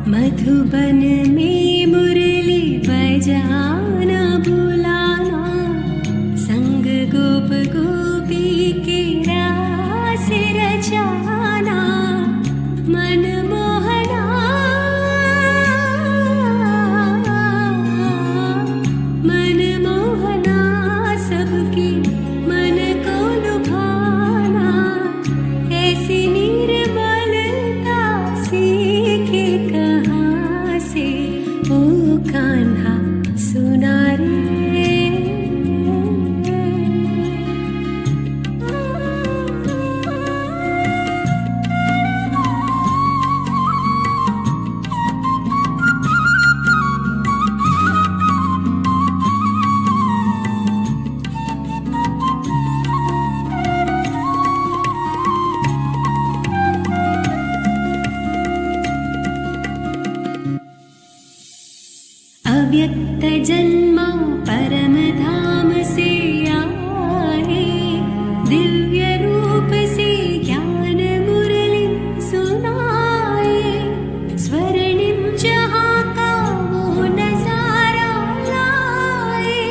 मधुबन में मुरली बजाना बुलाना, संग गोप गोपी के रास रचाना, मनमोहना मनमोहना सबकी मन को लुभाना, ऐसी निर्मलता सीखे कहाँ से, ओ कान्हा सुना रे। अव्यक्त जन्मा परम धाम से आए, दिव्य रूप से ज्ञान मुरली सुनाए, स्वर्णिम जहाँ का वो नजारा लाए,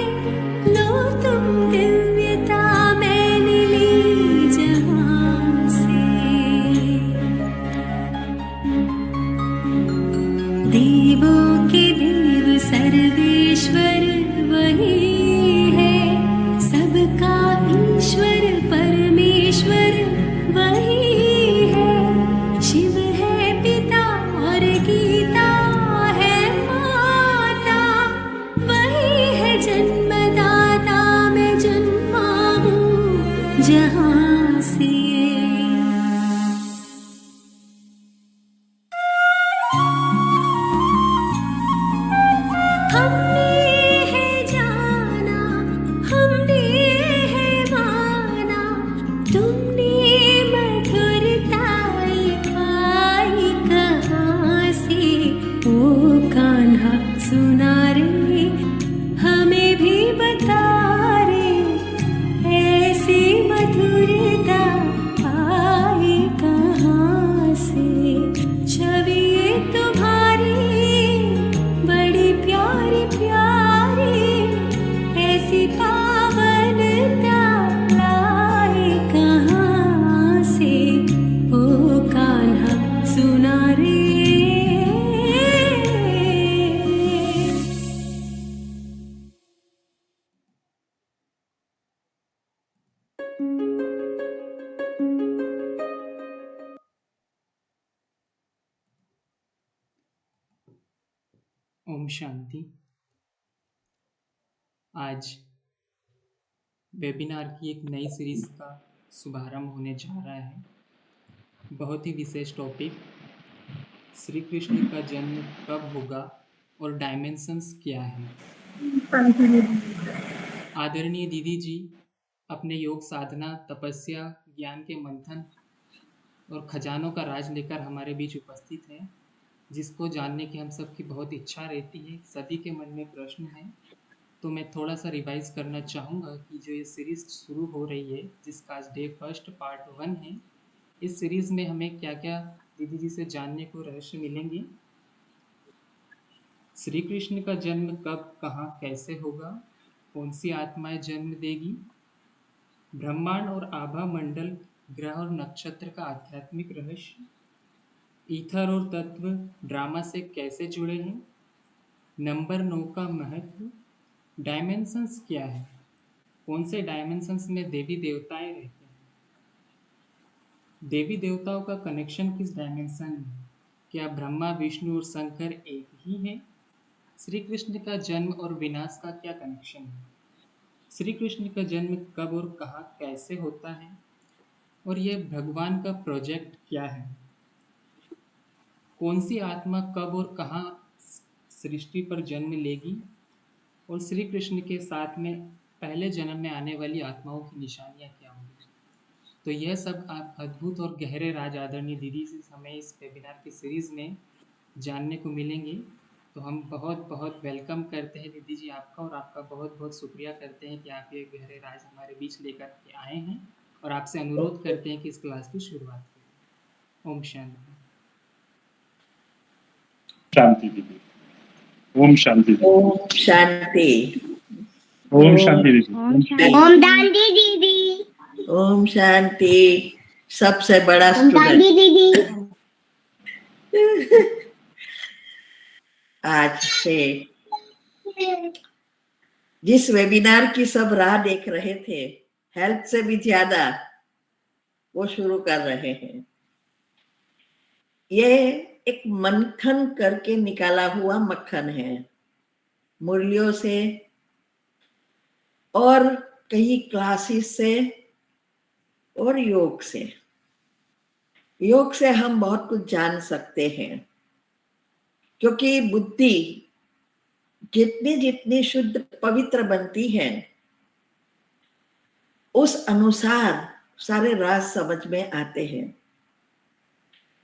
लो तुम दिव्यता मैंने ली जहाँ से। देवों के देव सर्वेश्वर वही है, सबका ईश्वर परमेश्वर वही है, शिव है पिता और गीता है माता, वही है जन्मदाता, मैं जन्मा हूँ जहाँ से। हमने है जाना, हमने है माना, तुमने मधुरताई पाई कहाँ से, ओ कान्हा सुना रे, हमें भी बता रे, ऐसी मधुरता पाई कहाँ से, छवि ये तुम्हारी बड़ी प्यारी प्यारी, ऐसी पावनता लाई कहाँ से, ओ कान्हा सुना रे। ओम शांति। आज वेबिनार की एक नई सीरीज का शुभारंभ होने जा रहा है। बहुत ही विशेष टॉपिक, श्री कृष्ण का जन्म कब होगा और डायमेंशंस क्या है। आदरणीय दीदी जी अपने योग साधना, तपस्या, ज्ञान के मंथन और खजानों का राज लेकर हमारे बीच उपस्थित हैं, जिसको जानने की हम सबकी बहुत इच्छा रहती है। सभी के मन में प्रश्न है, तो मैं थोड़ा सा रिवाइज करना चाहूँगा कि जो ये सीरीज़ शुरू हो रही है, जिसका आज डे फर्स्ट पार्ट 1 है, इस सीरीज़ में हमें क्या क्या दीदी जी से जानने को रहस्य मिलेंगे। श्री कृष्ण का जन्म कब, कहाँ, कैसे होगा, कौन सी आत्माएं जन्म देगी, ब्रह्मांड और आभा मंडल, ग्रह और नक्षत्र का आध्यात्मिक रहस्य, ईथर और तत्व ड्रामा से कैसे जुड़े हैं, नंबर 9 का महत्व, डायमेंशंस क्या है, कौन से डायमेंशंस में देवी देवताएं रहते हैं, देवी देवताओं का कनेक्शन किस डायमेंशन में, क्या ब्रह्मा विष्णु और शंकर एक ही हैं, श्री कृष्ण का जन्म और विनाश का क्या कनेक्शन है, श्री कृष्ण का जन्म कब और कहाँ कैसे होता है, और यह भगवान का प्रोजेक्ट क्या है, कौन सी आत्मा कब और कहाँ सृष्टि पर जन्म लेगी, और श्री कृष्ण के साथ में पहले जन्म में आने वाली आत्माओं की निशानियाँ क्या होंगी। तो यह सब आप अद्भुत और गहरे राज आदरणीय दीदी से हमें इस वेबिनार की सीरीज़ में जानने को मिलेंगे। तो हम बहुत बहुत वेलकम करते हैं दीदी जी आपका, और आपका बहुत बहुत शुक्रिया करते हैं कि आप ये गहरे राज हमारे बीच लेकर के आए हैं, और आपसे अनुरोध करते हैं कि इस क्लास की शुरुआत करें। ओम शांति। शांति दीदी। ओम शांति दीदी। ओम शांति। ओम शांति दीदी। ओम शांति दीदी। ओम शांति। सबसे बड़ा ओम शांति स्टूडेंट दीदी। आज से जिस वेबिनार की सब राह देख रहे थे, हेल्थ से भी ज्यादा वो शुरू कर रहे हैं। ये एक मंथन करके निकाला हुआ मक्खन है, मुरलियों से और कई क्लासेस से और योग से। योग से हम बहुत कुछ जान सकते हैं, क्योंकि बुद्धि जितनी जितनी शुद्ध पवित्र बनती है, उस अनुसार सारे राज समझ में आते हैं।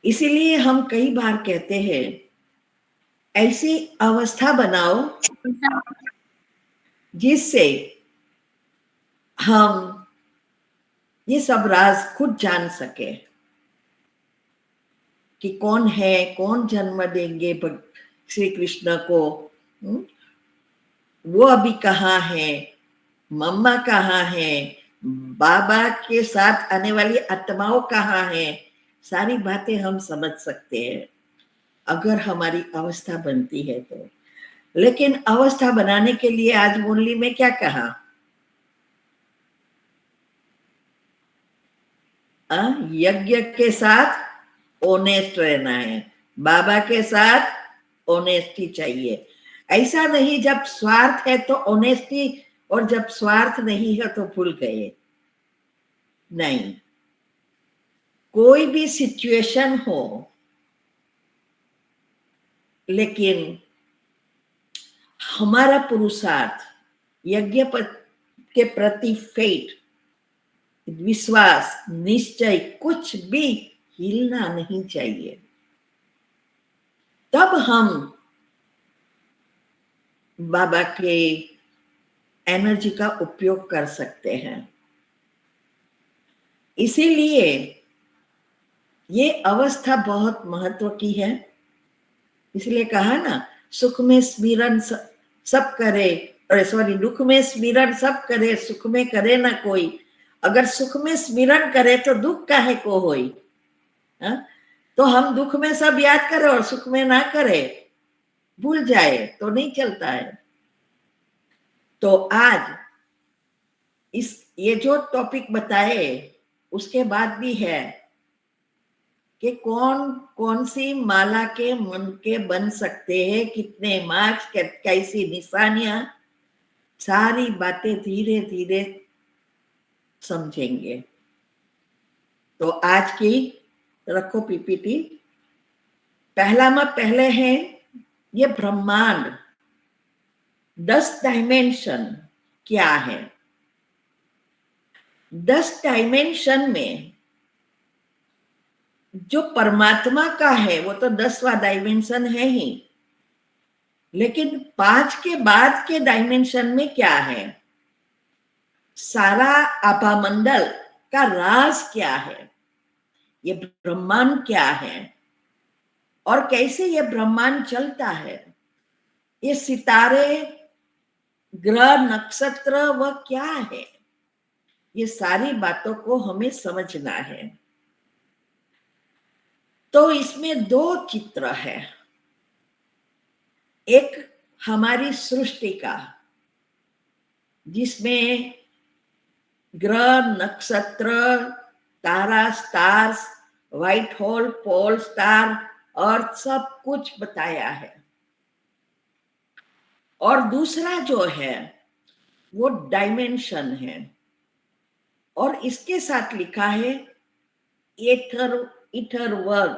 इसीलिए हम कई बार कहते हैं, ऐसी अवस्था बनाओ जिससे हम ये सब राज खुद जान सके कि कौन है, कौन जन्म देंगे श्री कृष्ण को, वो अभी कहाँ है, मम्मा कहाँ है, बाबा के साथ आने वाली आत्माओं कहाँ है, सारी बातें हम समझ सकते हैं अगर हमारी अवस्था बनती है तो। लेकिन अवस्था बनाने के लिए आज मुरली में क्या कहा? यज्ञ के साथ ऑनेस्ट रहना है, बाबा के साथ ऑनेस्टी चाहिए। ऐसा नहीं जब स्वार्थ है तो ऑनेस्टी, और जब स्वार्थ नहीं है तो भूल गए। नहीं, कोई भी सिचुएशन हो, लेकिन हमारा पुरुषार्थ, यज्ञ के प्रति फेट, विश्वास, निश्चय, कुछ भी हिलना नहीं चाहिए। तब हम बाबा के एनर्जी का उपयोग कर सकते हैं। इसीलिए ये अवस्था बहुत महत्व की है। इसलिए कहा ना, सुख में स्मिरन सब करे, सॉरी, दुख में स्मिरन सब करे, सुख में करे ना कोई। अगर सुख में स्मिरन करे तो दुख काहे को होई? तो हम दुख में सब याद करें और सुख में ना करे, भूल जाए तो नहीं चलता है। तो आज ये जो टॉपिक बताए, उसके बाद भी है कि कौन कौन सी माला के मन के बन सकते हैं, कितने मार्क्स, कैसी निशानियां, सारी बातें धीरे धीरे समझेंगे। तो आज की रखो पीपीटी। पहले है ये ब्रह्मांड, 10 डायमेंशन क्या है। 10 डायमेंशन में जो परमात्मा का है वो तो 10वां डायमेंशन है ही, लेकिन 5 के बाद के डायमेंशन में क्या है, सारा आभामंडल का राज क्या है, ये ब्रह्मांड क्या है और कैसे ये ब्रह्मांड चलता है, ये सितारे, ग्रह, नक्षत्र वह क्या है, ये सारी बातों को हमें समझना है। तो इसमें 2 चित्र है। एक हमारी सृष्टि का, जिसमें ग्रह, नक्षत्र, तारा, stars, white hole, pole star, earth, सब कुछ बताया है। और दूसरा जो है वो डायमेंशन है, और इसके साथ लिखा है ईथर वर्ल्ड।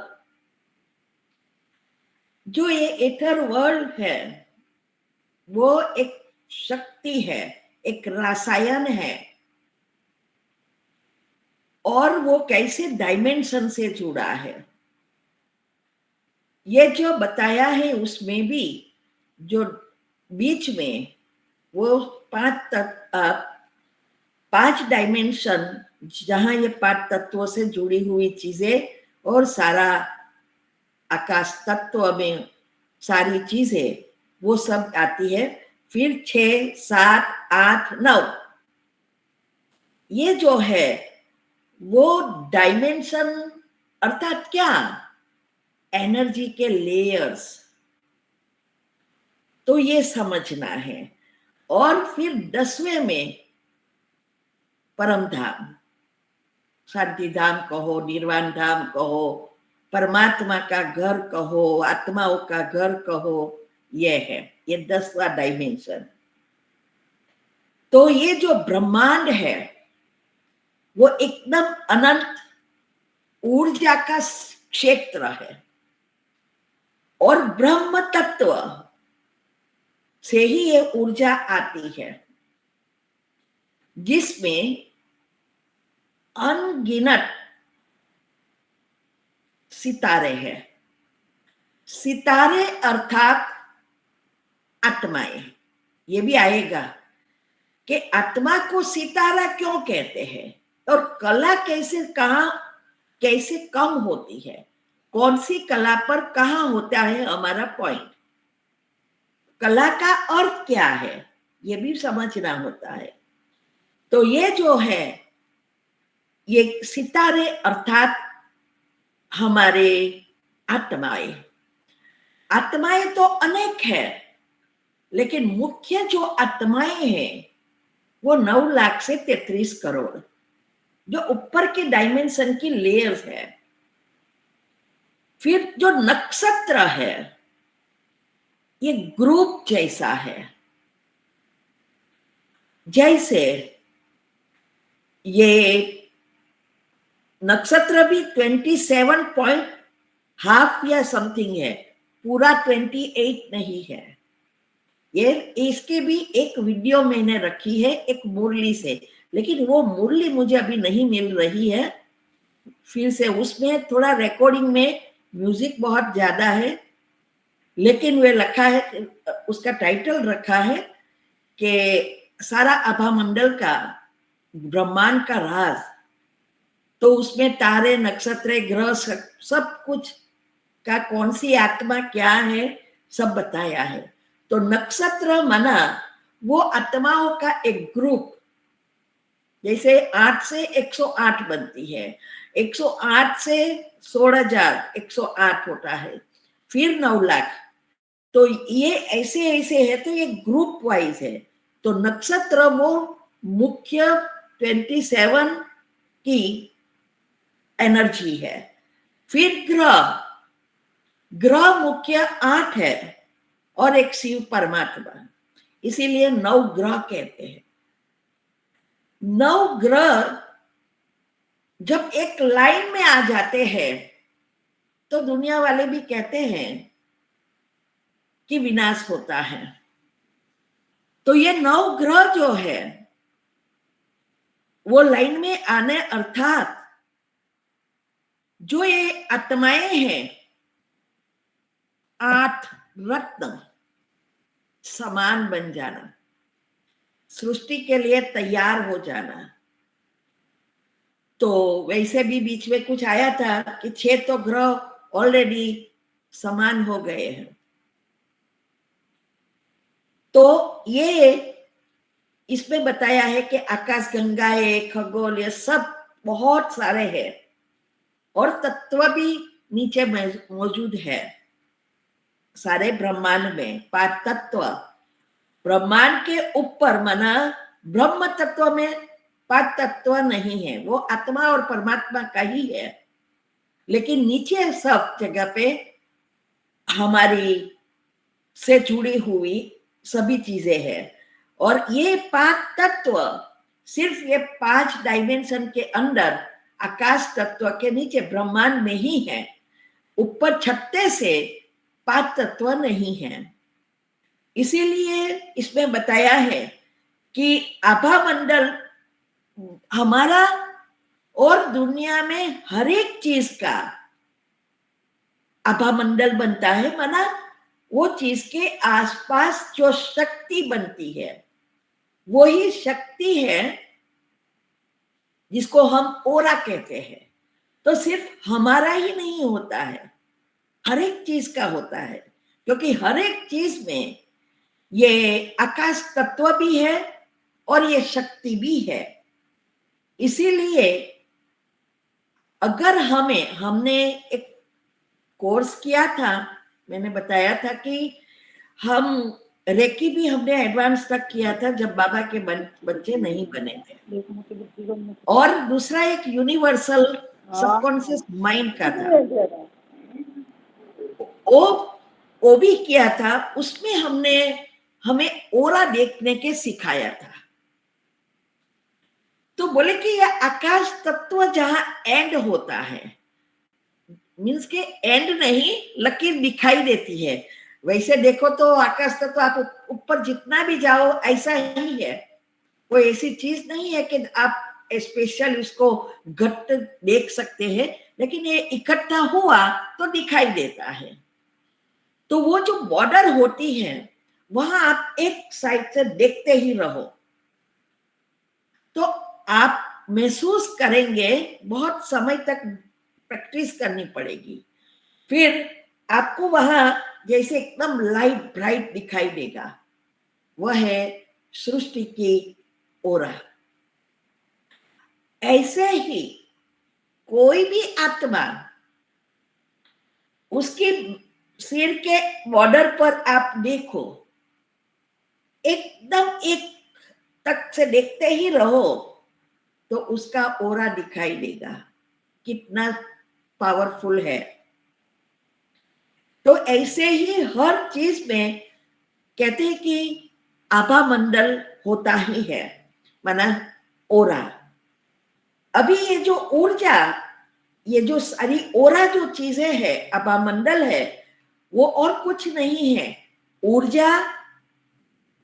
जो ये ईथर वर्ल्ड है वो एक शक्ति है, एक रसायन है, और वो कैसे डायमेंशन से जुड़ा है ये जो बताया है। उसमें भी जो बीच में वो 5 डायमेंशन, जहां ये 5 तत्वों से जुड़ी हुई चीजें और सारा आकाश तत्व में सारी चीजें वो सब आती है। फिर 6, 7, 8, 9 ये जो है वो डायमेंशन अर्थात क्या, एनर्जी के लेयर्स, तो ये समझना है। और फिर 10वें में परम धाम, शांति धाम कहो, निर्वाण धाम कहो, परमात्मा का घर कहो, आत्माओं का घर कहो, ये है, ये 10वां डायमेंशन। तो ये जो ब्रह्मांड है वो एकदम अनंत ऊर्जा का क्षेत्र है, और ब्रह्म तत्व से ही ये ऊर्जा आती है, जिसमें अनगिनत सितारे हैं। सितारे अर्थात आत्माएं, ये भी आएगा कि आत्मा को सितारा क्यों कहते हैं, और कला कैसे कहाँ कैसे कम होती है, कौन सी कला पर कहाँ होता है हमारा पॉइंट, कला का अर्थ क्या है, ये भी समझना होता है। तो ये जो है ये सितारे अर्थात हमारे आत्माएं। आत्माएं तो अनेक है, लेकिन मुख्य जो आत्माएं हैं वो 9 लाख से 33 करोड़, जो ऊपर के डायमेंशन की लेयर्स है। फिर जो नक्षत्र है ये ग्रुप जैसा है, जैसे ये नक्षत्र भी 27 पॉइंट हाफ या समथिंग है, पूरा 28 नहीं है। ये इसके भी एक वीडियो मैंने रखी है एक मुरली से, लेकिन वो मुरली मुझे अभी नहीं मिल रही है फिर से। उसमें थोड़ा रिकॉर्डिंग में म्यूजिक बहुत ज्यादा है, लेकिन वे लिखा है, उसका टाइटल रखा है कि सारा आभामंडल का ब्रह्मांड का राज। तो उसमें तारे, नक्षत्र, ग्रह, सब कुछ का कौन सी आत्मा क्या है सब बताया है। तो नक्षत्र माना वो आत्माओं का एक ग्रुप, जैसे 8 से 108 बनती है, 108 से 16,108 होता है, फिर 9 लाख। तो ये ऐसे ऐसे है, तो ये ग्रुप वाइज है। तो नक्षत्र वो मुख्य 27 की एनर्जी है। फिर ग्रह मुख्य 8 है और एक शिव परमात्मा, इसीलिए 9 ग्रह कहते हैं। 9 ग्रह जब एक लाइन में आ जाते हैं तो दुनिया वाले भी कहते हैं कि विनाश होता है। तो ये 9 ग्रह जो है वो लाइन में आने अर्थात जो ये आत्माएं हैं 8 रत्न समान बन जाना, सृष्टि के लिए तैयार हो जाना। तो वैसे भी बीच में कुछ आया था कि 6 तो ग्रह ऑलरेडी समान हो गए हैं। तो ये इसमें बताया है कि आकाश गंगा है, खगोल, ये सब बहुत सारे हैं, और तत्व भी नीचे मौजूद है सारे ब्रह्मांड में। 5 तत्व ब्रह्मांड के ऊपर माना ब्रह्म तत्व में 5 तत्व नहीं है, वो आत्मा और परमात्मा का ही है, लेकिन नीचे सब जगह पे हमारी से जुड़ी हुई सभी चीजें हैं। और ये 5 तत्व सिर्फ ये 5 डायमेंशन के अंदर आकाश तत्व के नीचे ब्रह्मांड में ही है, ऊपर छत्ते से 5 तत्व नहीं है। इसीलिए इसमें बताया है कि आभामंडल हमारा और दुनिया में हर एक चीज का आभामंडल बनता है, माना वो चीज के आसपास जो शक्ति बनती है वही शक्ति है जिसको हम ओरा कहते हैं। तो सिर्फ हमारा ही नहीं होता है, हर एक चीज का होता है। क्योंकि हर एक चीज में ये आकाश तत्व भी है और ये शक्ति भी है। इसीलिए अगर हमने एक कोर्स किया था, मैंने बताया था कि हम रेकी भी हमने एडवांस तक किया था जब बाबा के बच्चे नहीं बने थे। और दूसरा एक यूनिवर्सल सबकॉन्शियस माइंड का था, वो भी किया था। उसमें हमें ओरा देखने के सिखाया था। तो बोले कि यह आकाश तत्व जहां एंड होता है, मीन्स के एंड नहीं, लकीर दिखाई देती है। वैसे देखो तो आकाश तत्व आप ऊपर जितना भी जाओ ऐसा ही है, कोई ऐसी चीज नहीं है कि आप स्पेशल उसको घट देख सकते हैं, लेकिन ये इकट्ठा हुआ तो दिखाई देता है। तो वो जो बॉर्डर होती है वहां आप एक साइड से देखते ही रहो तो आप महसूस करेंगे। बहुत समय तक प्रैक्टिस करनी पड़ेगी, फिर आपको वहां जैसे एकदम लाइट ब्राइट दिखाई देगा। वह है सृष्टि की ओरा। ऐसे ही कोई भी आत्मा, उसके सिर के बॉर्डर पर आप देखो, एकदम एक तक से देखते ही रहो तो उसका ओरा दिखाई देगा, कितना पावरफुल है। तो ऐसे ही हर चीज में कहते हैं कि आभा मंडल होता ही है, माना ओरा। अभी ये जो ऊर्जा, ये जो सारी ओरा जो चीजें है, आभा मंडल है, वो और कुछ नहीं है, ऊर्जा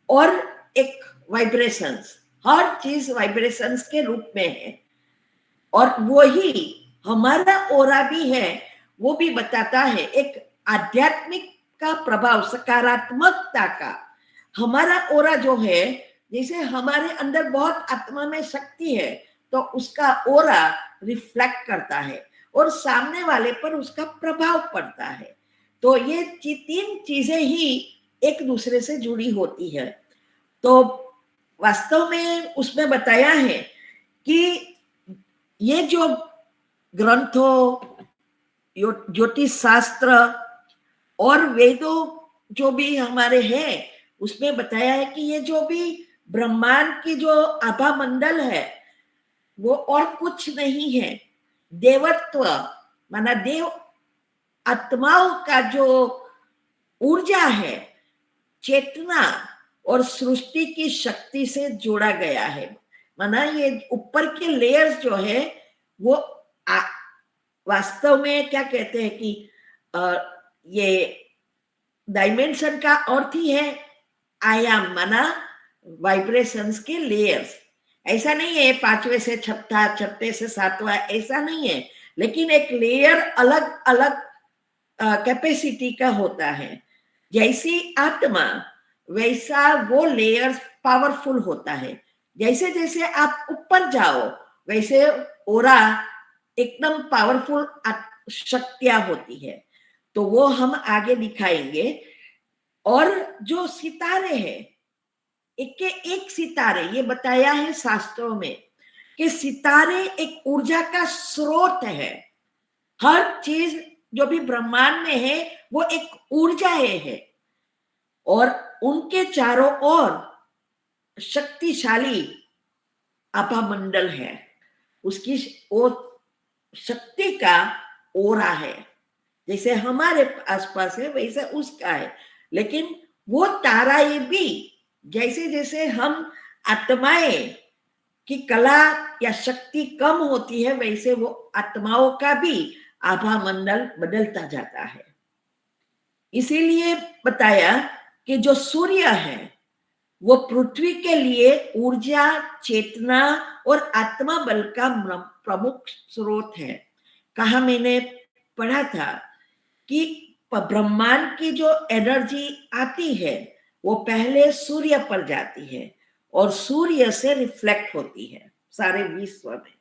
और एक वाइब्रेशंस। हर चीज वाइब्रेशंस के रूप में है। और वही हमारा ओरा भी है, वो भी बताता है एक आध्यात्मिक का प्रभाव, सकारात्मकता का। हमारा ओरा जो है, जैसे हमारे अंदर बहुत आत्मा में शक्ति है तो उसका ओरा रिफ्लेक्ट करता है और सामने वाले पर उसका प्रभाव पड़ता है। तो ये तीन चीजें ही एक दूसरे से जुड़ी होती है। तो वास्तव में उसमें बताया है कि ये जो ग्रंथों, ज्योतिष शास्त्र और वेदों जो भी हमारे हैं, उसमें बताया है कि ये जो भी ब्रह्मांड की जो आभा मंडल है वो और कुछ नहीं है। देवत्व माना देव आत्माओं का जो ऊर्जा है, चेतना और सृष्टि की शक्ति से जोड़ा गया है। माना ये ऊपर के लेयर्स जो है वो वास्तव में क्या कहते हैं कि ये डायमेंशन का अर्थ ही है आयाम, माना वाइब्रेशंस के लेयर्स। ऐसा नहीं है 5वें से 6ठा, 6ठे से 7वां, ऐसा नहीं है, लेकिन एक लेयर अलग अलग कैपेसिटी का होता है। जैसी आत्मा वैसा वो लेयर्स पावरफुल होता है। जैसे जैसे आप ऊपर जाओ वैसे ओरा एकदम पावरफुल शक्तियां होती है। तो वो हम आगे दिखाएंगे। और जो सितारे हैं, एक के एक सितारे, ये बताया है शास्त्रों में कि सितारे एक ऊर्जा का स्रोत है। हर चीज जो भी ब्रह्मांड में है वो एक ऊर्जा है और उनके चारों ओर शक्तिशाली आभा मंडल है। उसकी वो शक्ति का ओरा है, जैसे हमारे आसपास है वैसे उसका है। लेकिन वो ताराएं भी, जैसे जैसे हम आत्माएं की कला या शक्ति कम होती है वैसे वो आत्माओं का भी आभा मंडल बदलता जाता है। इसीलिए बताया कि जो सूर्य है वो पृथ्वी के लिए ऊर्जा, चेतना और आत्मा बल का प्रमुख स्रोत है। कहा मैंने पढ़ा था कि ब्रह्मांड की जो एनर्जी आती है वो पहले सूर्य पर जाती है और सूर्य से रिफ्लेक्ट होती है सारे विश्व में।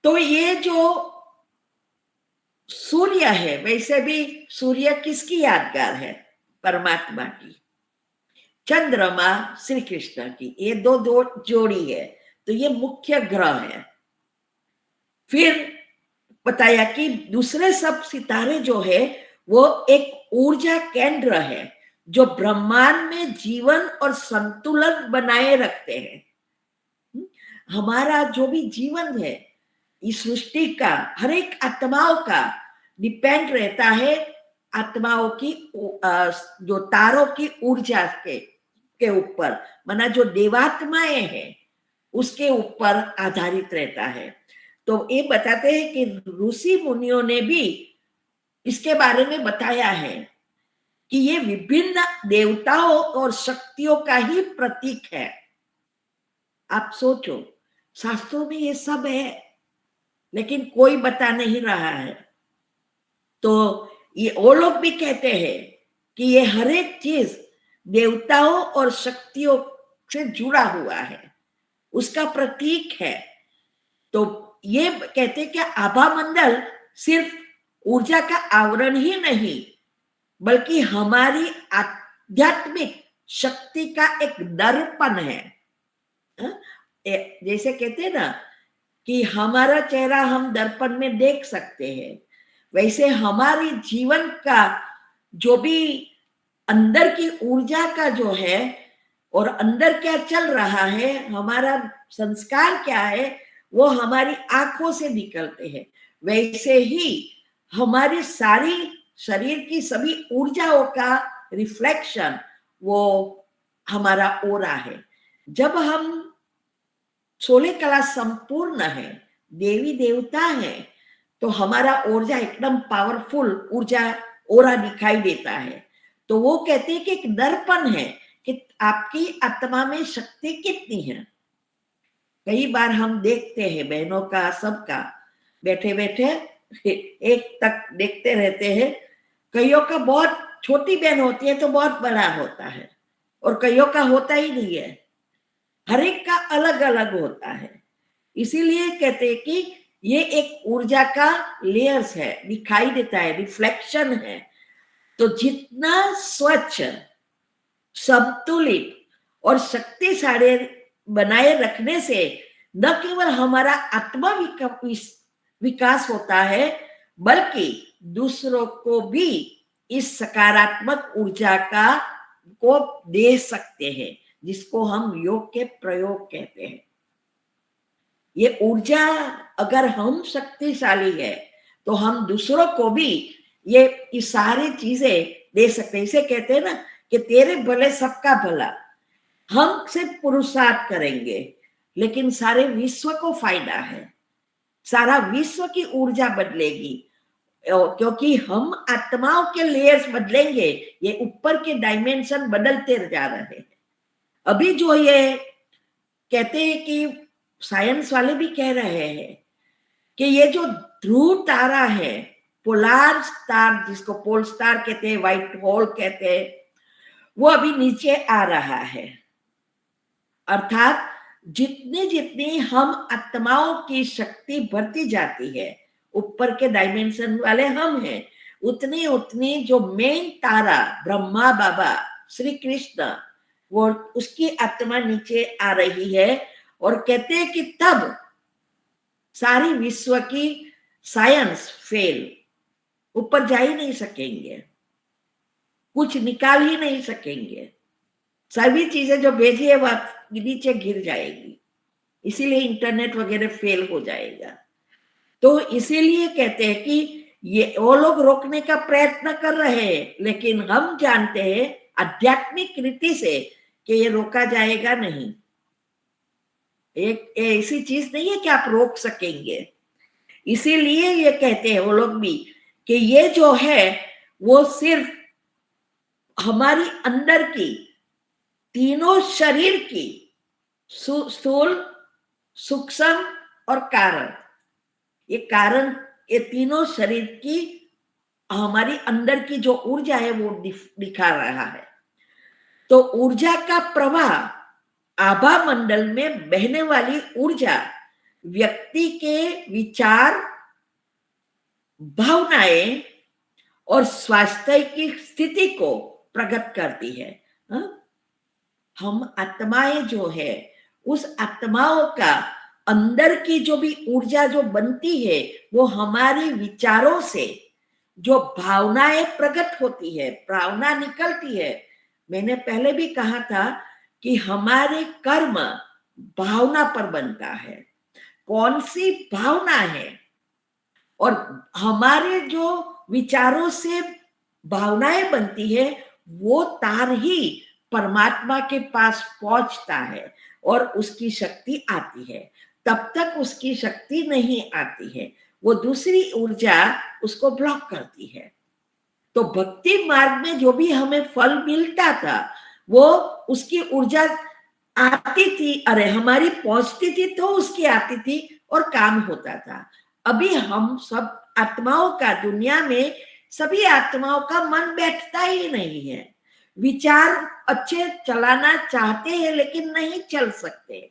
तो ये जो सूर्य है, वैसे भी सूर्य किसकी यादगार है? परमात्मा की। चंद्रमा श्री कृष्ण की। ये दो जोड़ी है, तो ये मुख्य ग्रह है। फिर बताया कि दूसरे सब सितारे जो है वो एक ऊर्जा केंद्र है जो ब्रह्मांड में जीवन और संतुलन बनाए रखते हैं। हमारा जो भी जीवन है इस सृष्टि का, हर एक आत्माओं का डिपेंड रहता है आत्माओं की जो तारों की ऊर्जा के ऊपर, माना जो देवात्माएं हैं उसके ऊपर आधारित रहता है। तो ये बताते हैं कि ऋषि मुनियों ने भी इसके बारे में बताया है कि ये विभिन्न देवताओं और शक्तियों का ही प्रतीक है। आप सोचो, शास्त्रों में ये सब है लेकिन कोई बता नहीं रहा है। तो ये वो लोग भी कहते हैं कि ये हर एक चीज देवताओं और शक्तियों से जुड़ा हुआ है, उसका प्रतीक है। तो ये कहते हैं कि आभा मंडल सिर्फ ऊर्जा का आवरण ही नहीं बल्कि हमारी आध्यात्मिक शक्ति का एक दर्पण है। जैसे कहते हैं ना कि हमारा चेहरा हम दर्पण में देख सकते हैं, वैसे हमारी जीवन का जो भी अंदर की ऊर्जा का जो है और अंदर क्या चल रहा है, हमारा संस्कार क्या है, वो हमारी आंखों से निकलते हैं। वैसे ही हमारी सारी शरीर की सभी ऊर्जाओं का रिफ्लेक्शन वो हमारा ओरा है। जब हम 16 कला संपूर्ण है, देवी देवता है, तो हमारा ऊर्जा एकदम पावरफुल ऊर्जा ओरा दिखाई देता है। तो वो कहते हैं कि एक दर्पण है कि आपकी आत्मा में शक्ति कितनी है। कई बार हम देखते हैं बहनों का, सबका बैठे बैठे एक तक देखते रहते हैं। कईयों का बहुत छोटी बहन होती है तो बहुत बड़ा होता है और कईयों का होता ही नहीं है। हर एक का अलग अलग होता है। इसीलिए कहते हैं कि ये एक ऊर्जा का लेयर्स है, दिखाई देता है, रिफ्लेक्शन है। तो जितना स्वच्छ, संतुलित और शक्तिशाली बनाए रखने से न केवल हमारा आत्मा विकास होता है बल्कि दूसरों को भी इस सकारात्मक ऊर्जा को दे सकते हैं, जिसको हम योग के प्रयोग कहते हैं। ये ऊर्जा अगर हम शक्तिशाली है तो हम दूसरों को भी ये सारी चीजें दे सकते हैं। इसे कहते हैं ना कि तेरे भले सबका भला। हम सिर्फ पुरुषार्थ करेंगे लेकिन सारे विश्व को फायदा है, सारा विश्व की ऊर्जा बदलेगी क्योंकि हम आत्माओं के लेयर्स बदलेंगे। ये ऊपर के डायमेंशन बदलते जा रहे हैं। अभी जो ये कहते हैं कि साइंस वाले भी कह रहे हैं कि ये जो ध्रुव तारा है, पोलार स्टार जिसको पोल स्टार कहते हैं, व्हाइट होल कहते हैं, वो अभी नीचे आ रहा है। अर्थात जितनी जितनी हम आत्माओं की शक्ति बढ़ती जाती है, ऊपर के डायमेंशन वाले हम हैं, उतनी उतनी जो मेन तारा ब्रह्मा बाबा श्री कृष्ण, वो उसकी आत्मा नीचे आ रही है। और कहते हैं कि तब सारी विश्व की साइंस फेल, ऊपर जा ही नहीं सकेंगे, कुछ निकाल ही नहीं सकेंगे, सभी चीजें जो भेजी है वह नीचे गिर जाएगी। इसीलिए इंटरनेट वगैरह फेल हो जाएगा। तो इसीलिए कहते हैं कि ये वो लोग रोकने का प्रयत्न कर रहे हैं, लेकिन हम जानते हैं आध्यात्मिक रीति से कि ये रोका जाएगा नहीं। एक ऐसी चीज नहीं है कि आप रोक सकेंगे। इसीलिए ये कहते हैं वो लोग भी कि ये जो है वो सिर्फ हमारी अंदर की तीनों शरीर की स्थूल, सूक्ष्म और कारण, ये तीनों शरीर की हमारी अंदर की जो ऊर्जा है वो दिखा रहा है। तो ऊर्जा का प्रवाह, आभा मंडल में बहने वाली ऊर्जा व्यक्ति के विचार, भावनाएं और स्वास्थ्य की स्थिति को प्रकट करती है। हम आत्माएं जो है, उस आत्माओं का अंदर की जो भी ऊर्जा जो बनती है, वो हमारे विचारों से जो भावनाएं प्रकट होती है, भावना निकलती है। मैंने पहले भी कहा था कि हमारे कर्म भावना पर बनता है। कौन सी भावना है और हमारे जो विचारों से भावनाएं बनती है, वो तार ही परमात्मा के पास पहुंचता है और उसकी शक्ति आती है। तब तक उसकी शक्ति नहीं आती है, वो दूसरी ऊर्जा उसको ब्लॉक करती है। तो भक्ति मार्ग में जो भी हमें फल मिलता था, वो उसकी ऊर्जा आती थी, अरे हमारी पहुंचती थी तो उसकी आती थी और काम होता था। अभी हम सब आत्माओं का, दुनिया में सभी आत्माओं का मन बैठता ही नहीं है। विचार अच्छे चलाना चाहते हैं लेकिन नहीं चल सकते।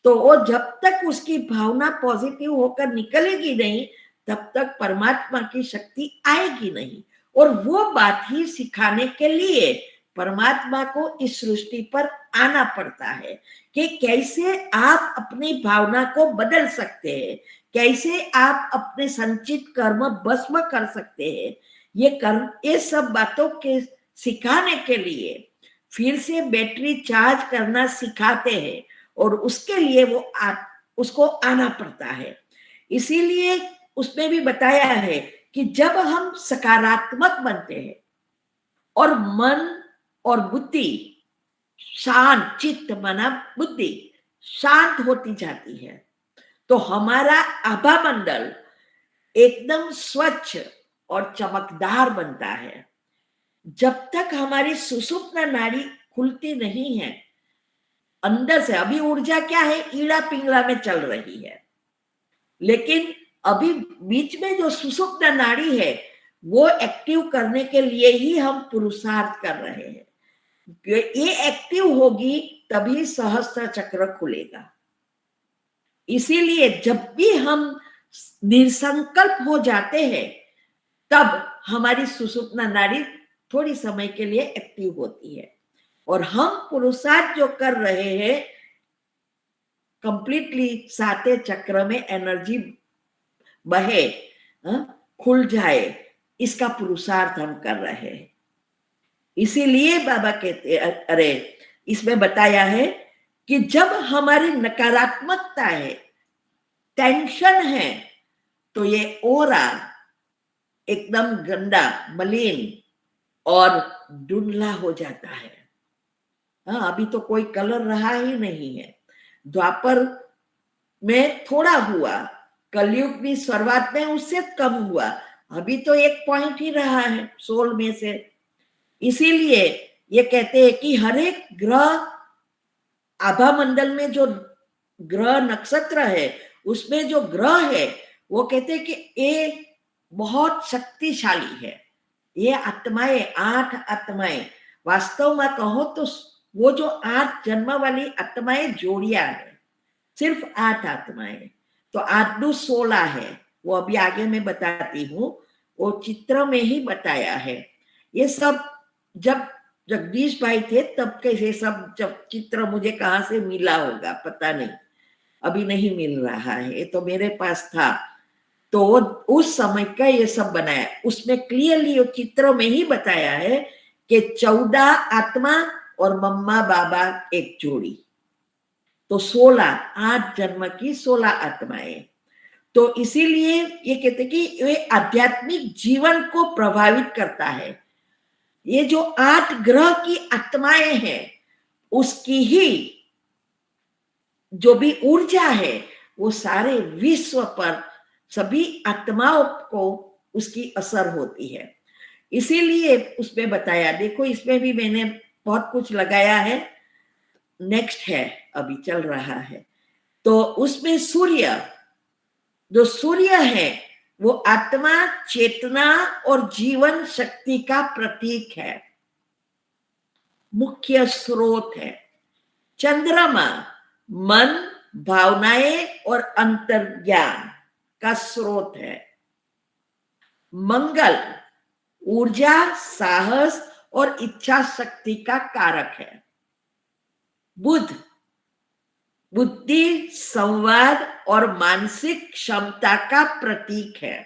तो वो जब तक उसकी भावना पॉजिटिव होकर निकलेगी नहीं, तब तक परमात्मा की शक्ति आएगी नहीं। और वो बात ही सिखाने के लिए परमात्मा को इस सृष्टि पर आना पड़ता है कि कैसे आप अपनी भावना को बदल सकते हैं, कैसे आप अपने संचित कर्म भस्म कर सकते हैं। ये सब बातों के सिखाने के लिए फिर से बैटरी चार्ज करना सिखाते हैं और उसके लिए उसको आना पड़ता है। इसीलिए उसमें भी बताया है कि जब हम सकारात्मक बनते हैं और मन और बुद्धि शांत, चित्त मना बुद्धि शांत होती जाती है, तो हमारा आभा मंडल एकदम स्वच्छ और चमकदार बनता है। जब तक हमारी सुषुप्त नाड़ी खुलती नहीं है अंदर से, अभी ऊर्जा क्या है, ईड़ा पिंगला में चल रही है, लेकिन अभी बीच में जो सुषुप्त नाड़ी है वो एक्टिव करने के लिए ही हम पुरुषार्थ कर रहे हैं। ये एक्टिव होगी तभी सहस्त्र चक्र खुलेगा। इसीलिए जब भी हम निसंकल्प हो जाते हैं, तब हमारी सुषुप्त नाड़ी थोड़ी समय के लिए एक्टिव होती है और हम पुरुषार्थ जो कर रहे हैं, कंप्लीटली सातवें चक्र में एनर्जी बहे, खुल जाए, इसका पुरुषार्थ हम कर रहे हैं। इसीलिए बाबा कहते, अरे इसमें बताया है कि जब हमारी नकारात्मकता है, टेंशन है, तो ये ओरा एकदम गंदा, मलिन और धुंधला हो जाता है। अभी तो कोई कलर रहा ही नहीं है। द्वापर में थोड़ा हुआ, कलयुग भी शुरुआत में उससे कम हुआ, अभी तो 1 पॉइंट ही रहा है 16 में से। इसीलिए ये कहते हैं कि हर एक ग्रह, आभा मंडल में जो ग्रह नक्षत्र है, उसमें जो ग्रह है, वो कहते हैं कि ये बहुत शक्तिशाली है। ये आत्माएं, 8 आत्माएं, वास्तव में कहो तो वो जो 8 जन्म वाली आत्माएं जोड़िया है, सिर्फ 8 आत्माएं। तो 8 दूनी 16 है, वो अभी आगे मैं बताती हूँ, वो चित्र में ही बताया है। ये सब जब जगदीश भाई थे तब कैसे सब, जब चित्र मुझे कहाँ से मिला होगा पता नहीं, अभी नहीं मिल रहा है, ये तो मेरे पास था, तो उस समय का ये सब बनाया। उसमें क्लियरली वो चित्र में ही बताया है कि 14 आत्मा और मम्मा बाबा एक जोड़ी, तो 16, 8 जन्म की 16 आत्माएं। तो इसीलिए ये कहते कि ये आध्यात्मिक जीवन को प्रभावित करता है। ये जो 8 ग्रह की आत्माएं हैं, उसकी ही जो भी ऊर्जा है, वो सारे विश्व पर सभी आत्माओं को उसकी असर होती है। इसीलिए उसमें बताया, देखो इसमें भी मैंने बहुत कुछ लगाया है, नेक्स्ट है अभी चल रहा है। तो उसमें सूर्य, जो सूर्य है वो आत्मा, चेतना और जीवन शक्ति का प्रतीक है, मुख्य स्रोत है। चंद्रमा मन, भावनाएं और अंतर्ज्ञान का स्रोत है। मंगल ऊर्जा, साहस और इच्छा शक्ति का कारक है। बुध बुद्धि, संवाद और मानसिक क्षमता का प्रतीक है,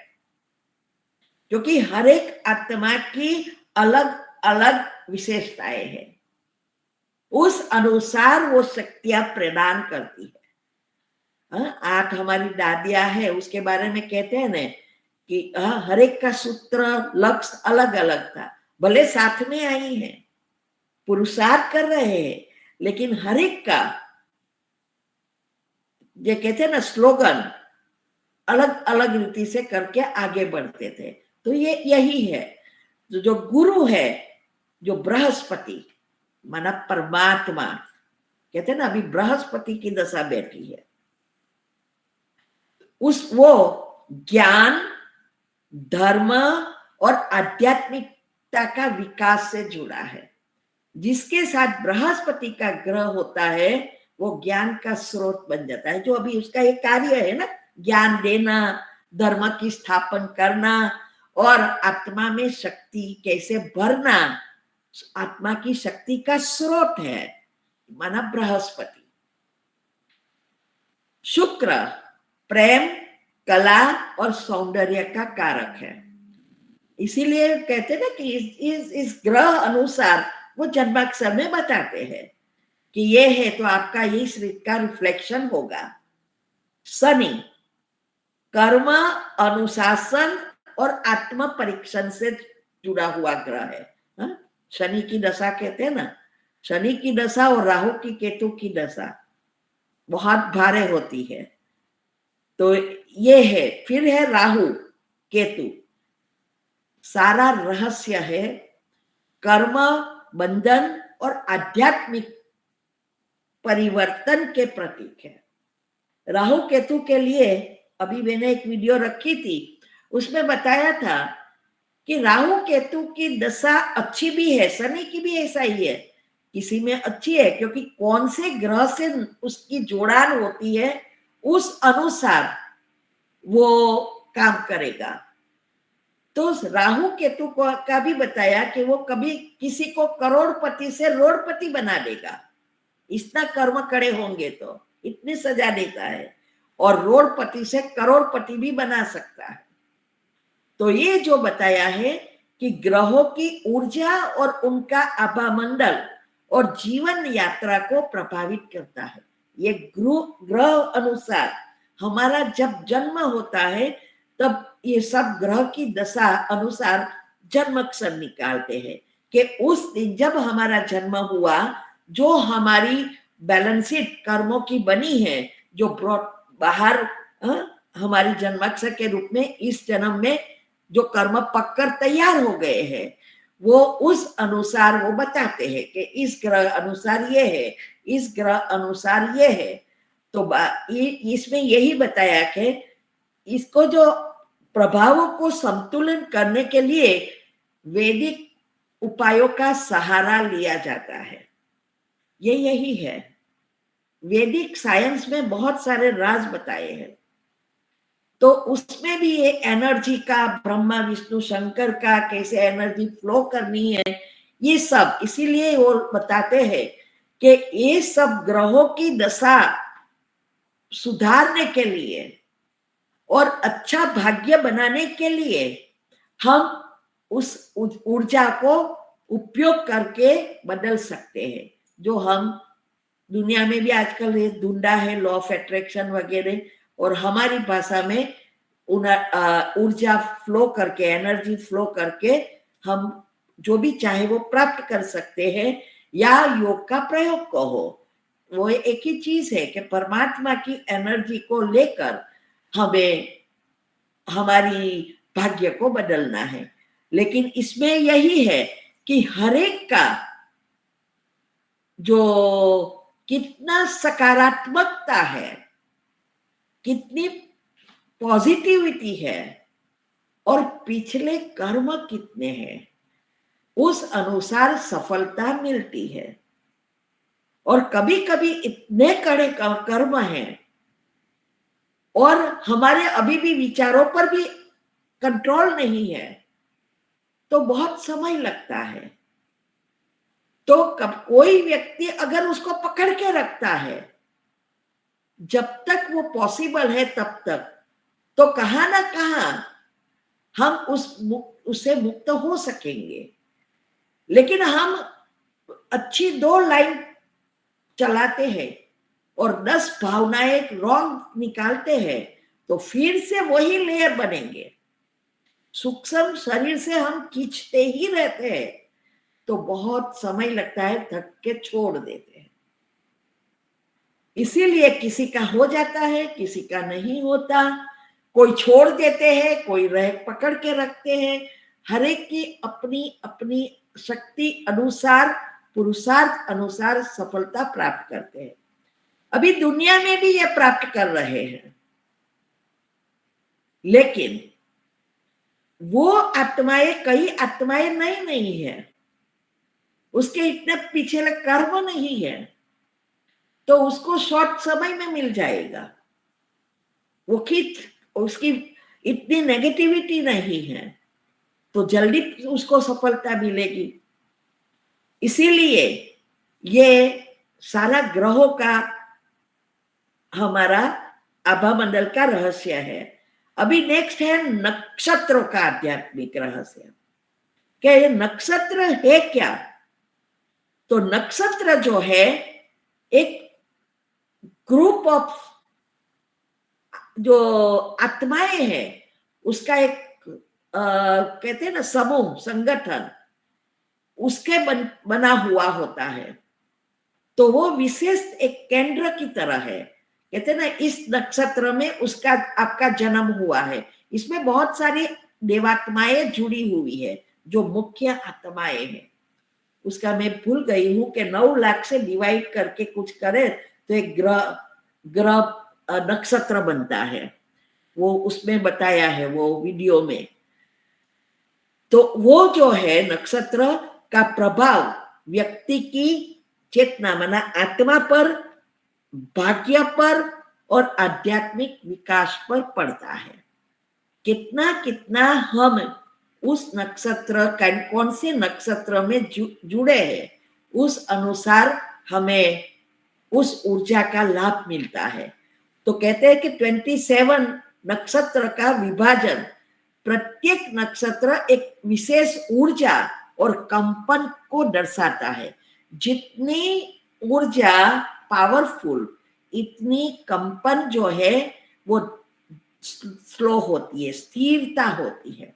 क्योंकि हर एक आत्मा की अलग अलग विशेषताएं हैं, उस अनुसार वो शक्तियां प्रदान करती है। 8 हमारी दादियां है, उसके बारे में कहते हैं ना कि हर एक का सूत्र लक्ष्य अलग अलग था, भले साथ में आई है, पुरुषार्थ कर रहे हैं, लेकिन हर एक का ये कहते हैं ना स्लोगन अलग अलग रीति से करके आगे बढ़ते थे। तो ये यही है जो गुरु है, जो बृहस्पति माना परमात्मा, कहते हैं ना अभी बृहस्पति की दशा बैठी है, वो ज्ञान, धर्म और आध्यात्मिकता का विकास से जुड़ा है। जिसके साथ बृहस्पति का ग्रह होता है वो ज्ञान का स्रोत बन जाता है, जो अभी उसका एक कार्य है ना, ज्ञान देना, धर्म की स्थापन करना और आत्मा में शक्ति कैसे भरना, आत्मा की शक्ति का स्रोत है माना बृहस्पति। शुक्र प्रेम, कला और सौंदर्य का कारक है। इसीलिए कहते हैं ना कि इस ग्रह अनुसार वो जन्माक्षर में बताते हैं कि ये है तो आपका ये शरीर का रिफ्लेक्शन होगा। शनि कर्म, अनुशासन और आत्म परीक्षण से जुड़ा हुआ ग्रह है। शनि की दशा कहते हैं ना, शनि की दशा और राहु की केतु की दशा बहुत भारे होती है। तो ये है, फिर है राहु केतु, सारा रहस्य है कर्म, बंधन और आध्यात्मिक परिवर्तन के प्रतीक है। राहु केतु के लिए अभी मैंने एक वीडियो रखी थी, उसमें बताया था कि राहु केतु की दशा अच्छी भी है, शनि की भी ऐसा ही है, किसी में अच्छी है क्योंकि कौन से ग्रह से उसकी जोड़ान होती है उस अनुसार वो काम करेगा। तो राहु केतु का भी बताया कि वो कभी किसी को करोड़पति से रोड़पति बना देगा, इतना कर्म करे होंगे तो इतनी सजा देता है, और रोड़पति से करोड़पति भी बना सकता है। तो ये जो बताया है कि ग्रहों की ऊर्जा और उनका आभामंडल और जीवन यात्रा को प्रभावित करता है। ये ग्रह अनुसार हमारा जब जन्म होता है तब ये सब ग्रह की दशा अनुसार जन्माक्षर निकालते हैं कि उस दिन जब हमारा जन्म हुआ, जो हमारी बैलेंस शीट कर्मों की बनी है, जो बाहर हमारी जन्माक्षर के रूप में इस जन्म में जो कर्म पककर तैयार हो गए हैं, वो उस अनुसार वो बताते हैं कि इस ग्रह अनुसार ये है, इस ग्रह अनुसार ये है। तो इसमें यही बताया कि इसको जो प्रभावों को संतुलन करने के लिए वैदिक उपायों का सहारा लिया जाता है। ये यही है, वैदिक साइंस में बहुत सारे राज बताए हैं, तो उसमें भी ये एनर्जी का, ब्रह्मा विष्णु शंकर का कैसे एनर्जी फ्लो करनी है, ये सब इसीलिए वो बताते हैं कि ये सब ग्रहों की दशा सुधारने के लिए और अच्छा भाग्य बनाने के लिए हम उस ऊर्जा को उपयोग करके बदल सकते हैं। जो हम दुनिया में भी आजकल ये ढूंढा है, लॉ ऑफ अट्रैक्शन वगैरह, और हमारी भाषा में ऊर्जा फ्लो करके, एनर्जी फ्लो करके हम जो भी चाहे वो प्राप्त कर सकते हैं, या योग का प्रयोग कहो, वो एक ही चीज है कि परमात्मा की एनर्जी को लेकर हमें हमारी भाग्य को बदलना है। लेकिन इसमें यही है कि हर एक का जो कितना सकारात्मकता है, कितनी पॉजिटिविटी है और पिछले कर्म कितने हैं, उस अनुसार सफलता मिलती है। और कभी कभी इतने कड़े कर्म हैं और हमारे अभी भी विचारों पर भी कंट्रोल नहीं है तो बहुत समय लगता है। तो कब कोई व्यक्ति अगर उसको पकड़ के रखता है, जब तक वो पॉसिबल है तब तक, तो कहां ना कहां हम उससे मुक्त हो सकेंगे। लेकिन हम अच्छी 2 लाइन चलाते हैं और 10 भावनाएं रॉन्ग निकालते हैं, तो फिर से वही लेयर बनेंगे। सूक्ष्म शरीर से हम खींचते ही रहते हैं तो बहुत समय लगता है, थक के छोड़ देते हैं। इसीलिए किसी का हो जाता है, किसी का नहीं होता, कोई छोड़ देते हैं, कोई पकड़ के रखते हैं। हर एक की अपनी अपनी शक्ति अनुसार, पुरुषार्थ अनुसार सफलता प्राप्त करते हैं। अभी दुनिया में भी ये प्राप्त कर रहे हैं, लेकिन वो आत्माएं, कई आत्माएं नहीं है, उसके इतने पीछे कर्म नहीं है, तो उसको शॉर्ट समय में मिल जाएगा। वो उसकी इतनी नेगेटिविटी नहीं है तो जल्दी उसको सफलता मिलेगी। इसीलिए ये सारा ग्रहों का हमारा आभा मंडल का रहस्य है। अभी नेक्स्ट है नक्षत्रों का आध्यात्मिक रहस्य। क्या ये नक्षत्र है क्या? तो नक्षत्र जो है एक ग्रुप ऑफ जो आत्माएं हैं, उसका एक कहते हैं ना समूह, संगठन, उसके बना हुआ होता है। तो वो विशेष एक केंद्र की तरह है। कहते हैं ना इस नक्षत्र में उसका आपका जन्म हुआ है। इसमें बहुत सारी देवात्माएं जुड़ी हुई है जो मुख्य आत्माएं हैं। उसका मैं भूल गई हूं कि 9 लाख से डिवाइड करके कुछ करे तो एक ग्रह नक्षत्र बनता है। वो उसमें बताया है वो वीडियो में। तो वो जो है नक्षत्र का प्रभाव व्यक्ति की चेतना माना आत्मा पर, भाग्य पर और आध्यात्मिक विकास पर पड़ता है। कितना कितना हम उस नक्षत्र कौन से नक्षत्र में जुड़े हैं, उस अनुसार हमें उस ऊर्जा का लाभ मिलता है। तो कहते हैं कि 27 नक्षत्र का विभाजन, प्रत्येक नक्षत्र एक विशेष ऊर्जा और कंपन को दर्शाता है। जितनी ऊर्जा पावरफुल, इतनी कंपन जो है वो स्लो होती है, स्थिरता होती है।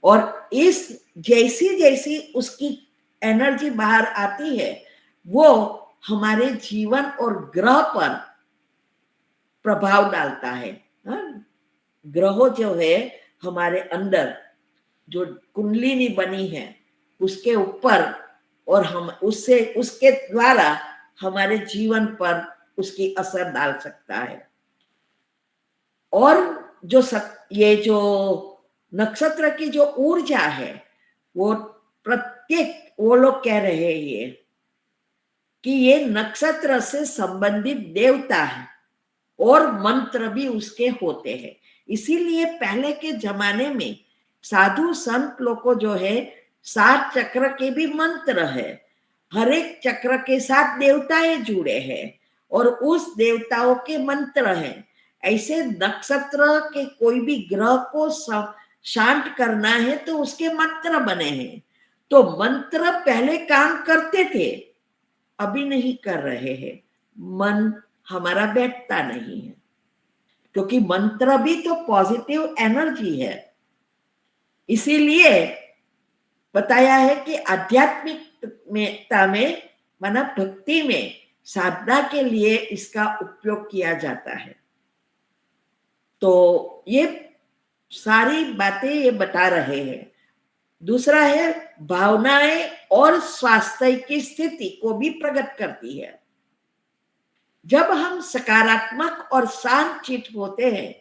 और इस जैसी जैसी उसकी एनर्जी बाहर आती है, वो हमारे जीवन और ग्रह पर प्रभाव डालता है। ग्रह जो है हमारे अंदर जो कुंडलिनी बनी है उसके ऊपर, और हम उसके द्वारा हमारे जीवन पर उसकी असर डाल सकता है। और ये जो नक्षत्र की जो ऊर्जा है वो प्रत्येक, वो लोग कह रहे हैं कि ये नक्षत्र से संबंधित देवता है और मंत्र भी उसके होते हैं। इसीलिए पहले के जमाने में साधु संत लोग को जो है 7 चक्र के भी मंत्र है। हर एक चक्र के साथ देवताएं जुड़े हैं और उस देवताओं के मंत्र हैं। ऐसे नक्षत्र के कोई भी ग्रह को शांत करना है तो उसके मंत्र बने हैं। तो मंत्र पहले काम करते थे, अभी नहीं कर रहे हैं। मन हमारा बैठता नहीं है, क्योंकि मंत्र भी तो पॉजिटिव एनर्जी है। इसीलिए बताया है कि आध्यात्मिकता में माना भक्ति में साधना के लिए इसका उपयोग किया जाता है। तो ये सारी बातें ये बता रहे हैं। दूसरा है भावनाएं और स्वास्थ्य की स्थिति को भी प्रकट करती है। जब हम सकारात्मक और शांत चित्त होते हैं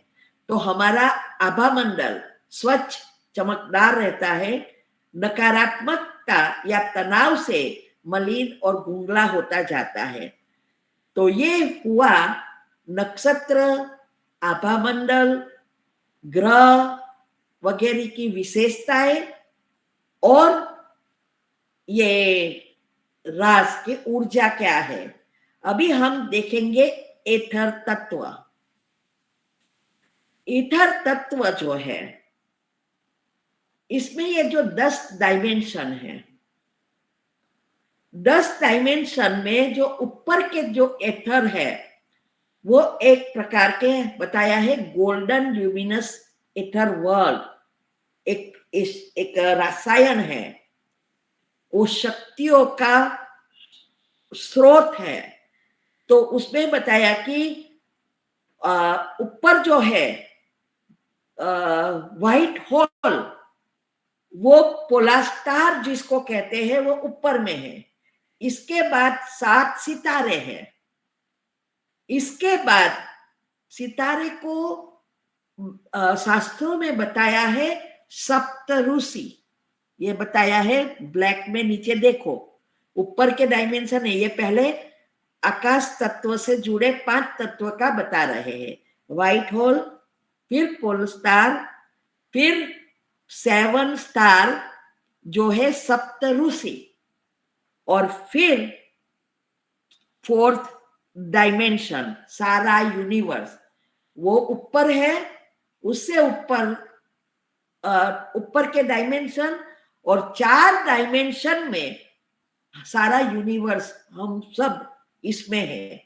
तो हमारा आभा मंडल स्वच्छ चमकदार रहता है। नकारात्मकता या तनाव से मलिन और गुंगला होता जाता है। तो ये हुआ नक्षत्र, आभा मंडल, ग्रह वगैरह की विशेषताएं और ये रास की ऊर्जा क्या है, अभी हम देखेंगे एथर तत्व। ईथर तत्व जो है, इसमें ये जो 10 डायमेंशन है, 10 डायमेंशन में जो ऊपर के जो एथर है वो एक प्रकार के बताया है गोल्डन ल्यूमिनस एथर वर्ल्ड, एक रसायन है, वो शक्तियों का स्रोत है। तो उसमें बताया कि ऊपर जो है व्हाइट होल, वो पोलर स्टार जिसको कहते हैं वो ऊपर में है। इसके बाद 7 सितारे हैं। इसके बाद सितारे को शास्त्रों में बताया है सप्तऋषि, ये बताया है ब्लैक में नीचे देखो, ऊपर के डायमेंशन है, ये पहले आकाश तत्व से जुड़े 5 तत्व का बता रहे हैं, व्हाइट होल, फिर पोलर स्टार, फिर 7 स्टार जो है सप्तऋषि, और फिर 4th डायमेंशन सारा यूनिवर्स, वो ऊपर है, उससे ऊपर के डायमेंशन और 4 डायमेंशन में सारा यूनिवर्स, हम सब इसमें है।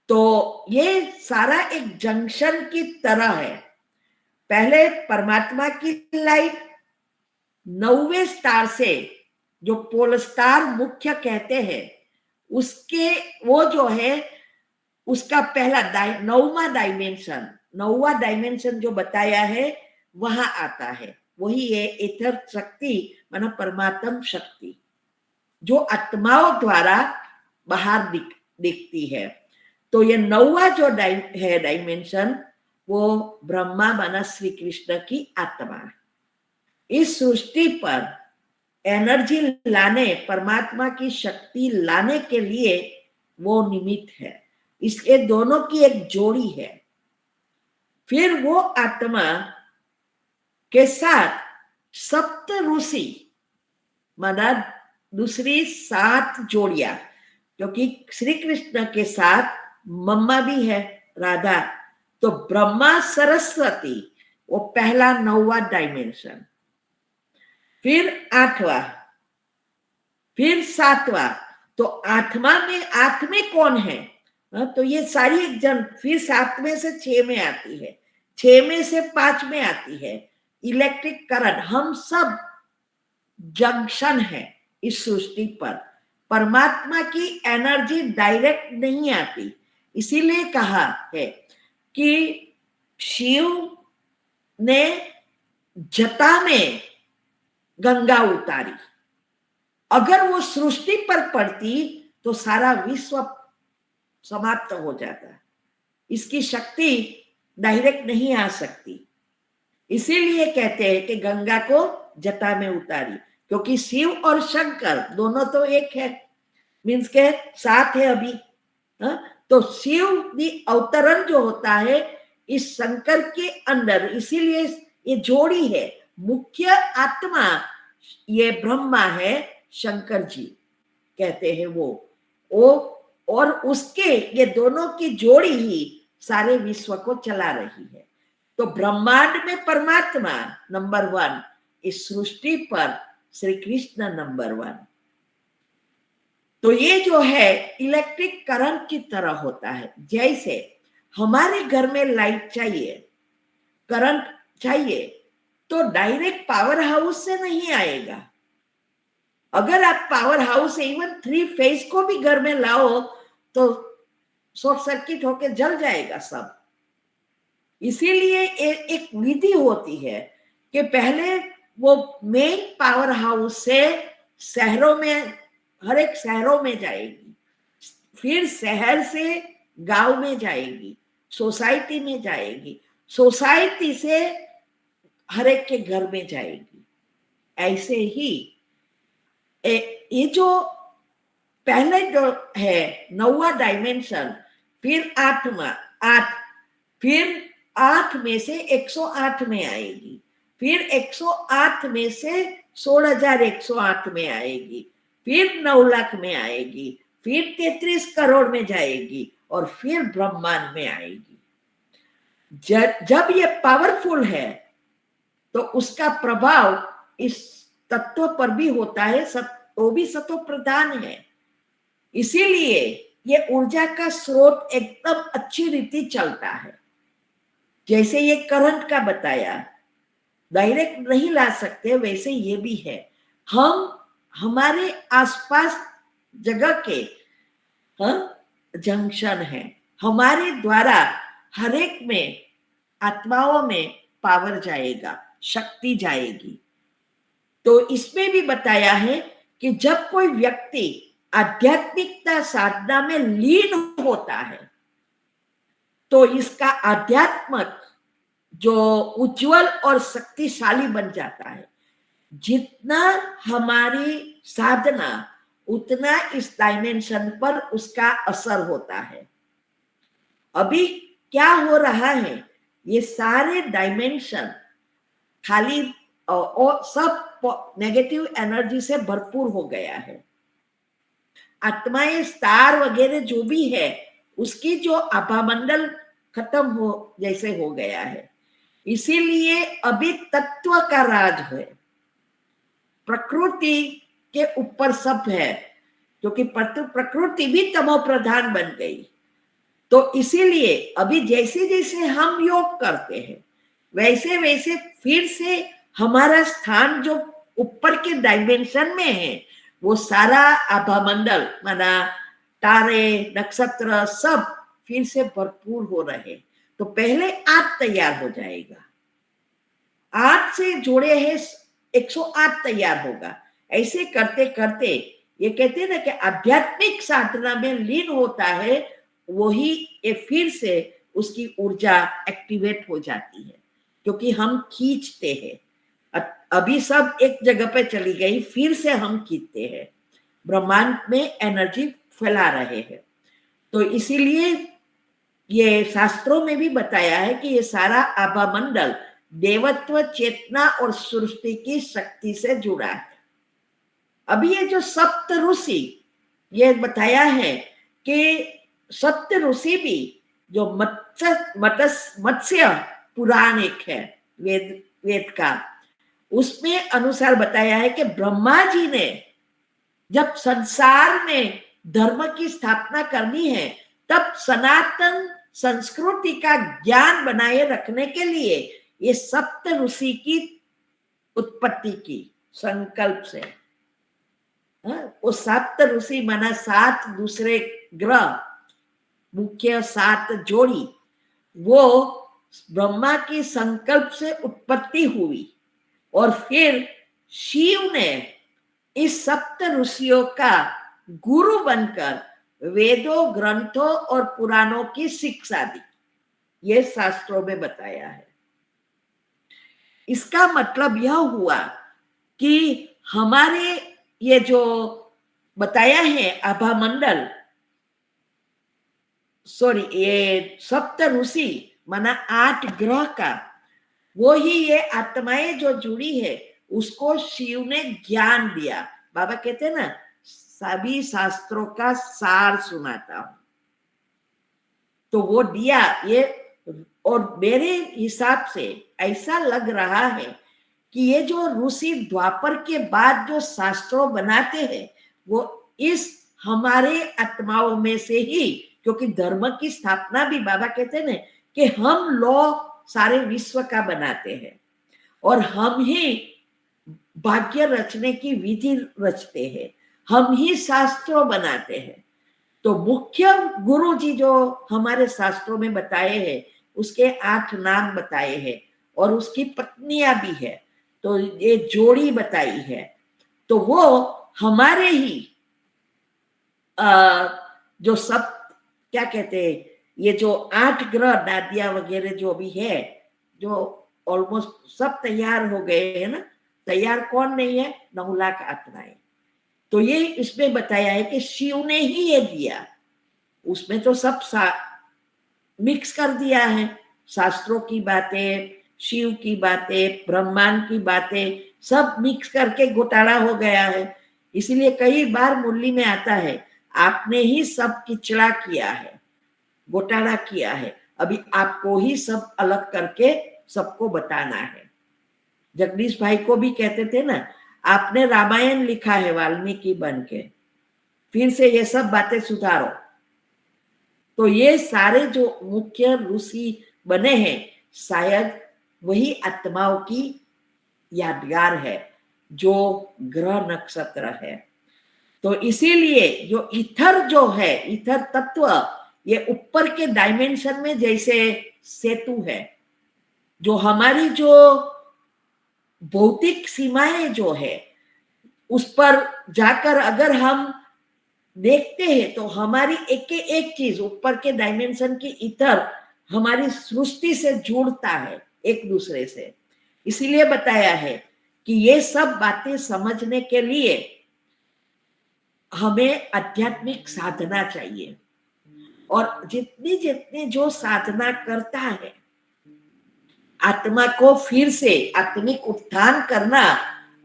तो ये सारा एक जंक्शन की तरह है। पहले परमात्मा की लाइट 9वें स्टार से, जो पोलर स्टार मुख्य कहते हैं, उसके वो जो है उसका पहला 9वां डायमेंशन, 9वां डायमेंशन जो बताया है वहां आता है, वही है एथर शक्ति, माना परमात्म शक्ति, जो आत्माओं द्वारा बाहर दिखती है। तो ये 9वां जो है डायमेंशन, वो ब्रह्मा माना श्री कृष्ण की आत्मा, इस सृष्टि पर एनर्जी लाने, परमात्मा की शक्ति लाने के लिए वो निमित्त है। इसके दोनों की एक जोड़ी है। फिर वो आत्मा के साथ सप्तऋषि माना दूसरी 7 जोड़ियां, क्योंकि श्री कृष्ण के साथ मम्मा भी है राधा, तो ब्रह्मा सरस्वती, वो पहला 9वां डायमेंशन, फिर 8वां, फिर 7वां। तो 8 में कौन है? तो ये सारी एक जन, फिर 7 में से 6 में आती है, 6 में से 5 में आती है इलेक्ट्रिक करंट। हम सब जंक्शन है इस सृष्टि पर। परमात्मा की एनर्जी डायरेक्ट नहीं आती, इसीलिए कहा है कि शिव ने जटा में गंगा उतारी, अगर वो सृष्टि पर पड़ती तो सारा विश्व समाप्त हो जाता। इसकी शक्ति डायरेक्ट नहीं आ सकती, इसीलिए कहते हैं कि गंगा को जटा में उतारी, क्योंकि शिव और शंकर दोनों तो एक है, मीन्स के साथ है अभी। तो शिव भी अवतरण जो होता है इस शंकर के अंदर, इसीलिए ये जोड़ी है। मुख्य आत्मा ये ब्रह्मा है, शंकर जी कहते हैं वो और उसके ये दोनों की जोड़ी ही सारे विश्व को चला रही है। तो ब्रह्मांड में परमात्मा नंबर 1, इस सृष्टि पर श्री कृष्ण नंबर 1। तो ये जो है इलेक्ट्रिक करंट की तरह होता है। जैसे हमारे घर में लाइट चाहिए, करंट चाहिए, तो डायरेक्ट पावर हाउस से नहीं आएगा। अगर आप पावर हाउस से इवन 3 फेज को भी घर में लाओ तो शॉर्ट सर्किट होके जल जाएगा सब। इसीलिए एक विधि होती है कि पहले वो मेन पावर हाउस से शहरों में, हर एक शहरों में जाएगी, फिर शहर से गांव में जाएगी, सोसाइटी में जाएगी, सोसाइटी से हर एक के घर में जाएगी। ऐसे ही ये जो पहले जो है 9वां डायमेंशन, फिर 8वां, फिर 8 में से 108 में आएगी, फिर 108 में से 16,108 में आएगी, फिर 9 लाख में आएगी, फिर 33 करोड़ में जाएगी और फिर ब्रह्मांड में आएगी। जब ये पावरफुल है तो उसका प्रभाव इस तत्व पर भी होता है, वो भी सत्व प्रधान है। इसीलिए ये ऊर्जा का स्रोत एकदम अच्छी रीति चलता है। जैसे ये करंट का बताया, डायरेक्ट नहीं ला सकते, वैसे ये भी है। हम हमारे आसपास जगह के जंक्शन है, हमारे द्वारा हर एक में आत्माओं में पावर जाएगा, शक्ति जाएगी। तो इसमें भी बताया है कि जब कोई व्यक्ति आध्यात्मिकता साधना में लीन होता है तो इसका आध्यात्मक जो उज्जवल और शक्तिशाली बन जाता है। जितना हमारी साधना उतना इस डायमेंशन पर उसका असर होता है। अभी क्या हो रहा है, ये सारे डायमेंशन खाली और सब नेगेटिव एनर्जी से भरपूर हो गया है। आत्माएं स्टार वगैरह जो भी है उसकी जो आभामंडल खत्म हो जैसे हो गया है। इसीलिए अभी तत्व का राज है, प्रकृति के ऊपर सब है, क्योंकि प्रकृति भी तमो प्रधान बन गई। तो इसीलिए अभी जैसे जैसे हम योग करते हैं वैसे वैसे फिर से हमारा स्थान जो ऊपर के डायमेंशन में है वो सारा आभामंडल माना तारे नक्षत्र सब फिर से भरपूर हो रहे। तो पहले 8 तैयार हो जाएगा, 8 से जोड़े हैं 108 तैयार होगा। ऐसे करते करते ये कहते हैं ना कि आध्यात्मिक साधना में लीन होता है, वही ये फिर से उसकी ऊर्जा एक्टिवेट हो जाती है, क्योंकि हम खींचते हैं। अभी सब एक जगह पे चली गई, फिर से हम खींचते हैं, ब्रह्मांड में एनर्जी फैला रहे हैं। तो इसीलिए ये शास्त्रों में भी बताया है कि ये सारा आभामंडल देवत्व चेतना और सृष्टि की शक्ति से जुड़ा है। अभी ये जो सप्त ऋषि ये बताया है कि सप्त ऋषि भी जो मत्स्य पुराण एक है वेद का, उसमें अनुसार बताया है कि ब्रह्मा जी ने जब संसार में धर्म की स्थापना करनी है तब सनातन संस्कृति का ज्ञान बनाए रखने के लिए ये सप्त ऋषि की उत्पत्ति की संकल्प से। वो सप्त ऋषि माना 7 दूसरे ग्रह, मुख्य 7 जोड़ी, वो ब्रह्मा की संकल्प से उत्पत्ति हुई और फिर शिव ने इस सप्त ऋषियों का गुरु बनकर वेदों ग्रंथों और पुराणों की शिक्षा दी। ये शास्त्रों में बताया है। इसका मतलब यह हुआ कि हमारे ये जो बताया है आभामंडल, ये सप्त ऋषि माना 8 ग्रह का, वो ही ये आत्माएं जो जुड़ी है उसको शिव ने ज्ञान दिया। बाबा कहते हैं ना, सभी शास्त्रों का सार सुनाता हूं, तो वो दिया ये। और मेरे हिसाब से ऐसा लग रहा है कि ये जो ऋषि द्वापर के बाद जो शास्त्रों बनाते हैं वो इस हमारे आत्माओं में से ही, क्योंकि धर्म की स्थापना भी बाबा कहते हैं ना कि हम लोग सारे विश्व का बनाते हैं और हम ही भाग्य रचने की विधि रचते हैं, हम ही शास्त्रों बनाते हैं। तो मुख्य गुरु जी जो हमारे शास्त्रों में बताए हैं उसके 8 नाम बताए हैं और उसकी पत्नियां भी है, तो ये जोड़ी बताई है। तो वो हमारे ही जो सब क्या कहते हैं, ये जो 8 ग्रह दादिया वगैरह जो भी है, जो ऑलमोस्ट सब तैयार हो गए हैं ना। तैयार कौन नहीं है? 9 लाख आत्माएं। तो ये इसमें बताया है कि शिव ने ही ये दिया, उसमें तो सब मिक्स कर दिया है, शास्त्रों की बातें, शिव की बातें, ब्रह्मांड की बातें सब मिक्स करके घोटाला हो गया है। इसलिए कई बार मुरली में आता है, आपने ही सब किचड़ा किया है, घोटाला किया है, अभी आपको ही सब अलग करके सबको बताना है। जगदीश भाई को भी कहते थे ना, आपने रामायण लिखा है वाल्मीकि बन के, फिर से ये सब बातें सुधारो। तो ये सारे जो मुख्य ऋषि बने हैं, शायद वही आत्माओं की यादगार है, जो ग्रह नक्षत्र है। तो इसीलिए जो ईथर जो है, ईथर तत्व, ये ऊपर के डायमेंशन में जैसे सेतु है, जो हमारी जो भौतिक सीमाएं जो है उस पर जाकर अगर हम देखते हैं तो हमारी एक चीज ऊपर के डायमेंशन की ईथर हमारी सृष्टि से जुड़ता है एक दूसरे से। इसीलिए बताया है कि ये सब बातें समझने के लिए हमें आध्यात्मिक साधना चाहिए, और जितनी जितनी जो साधना करता है आत्मा को फिर से आत्मिक उत्थान करना,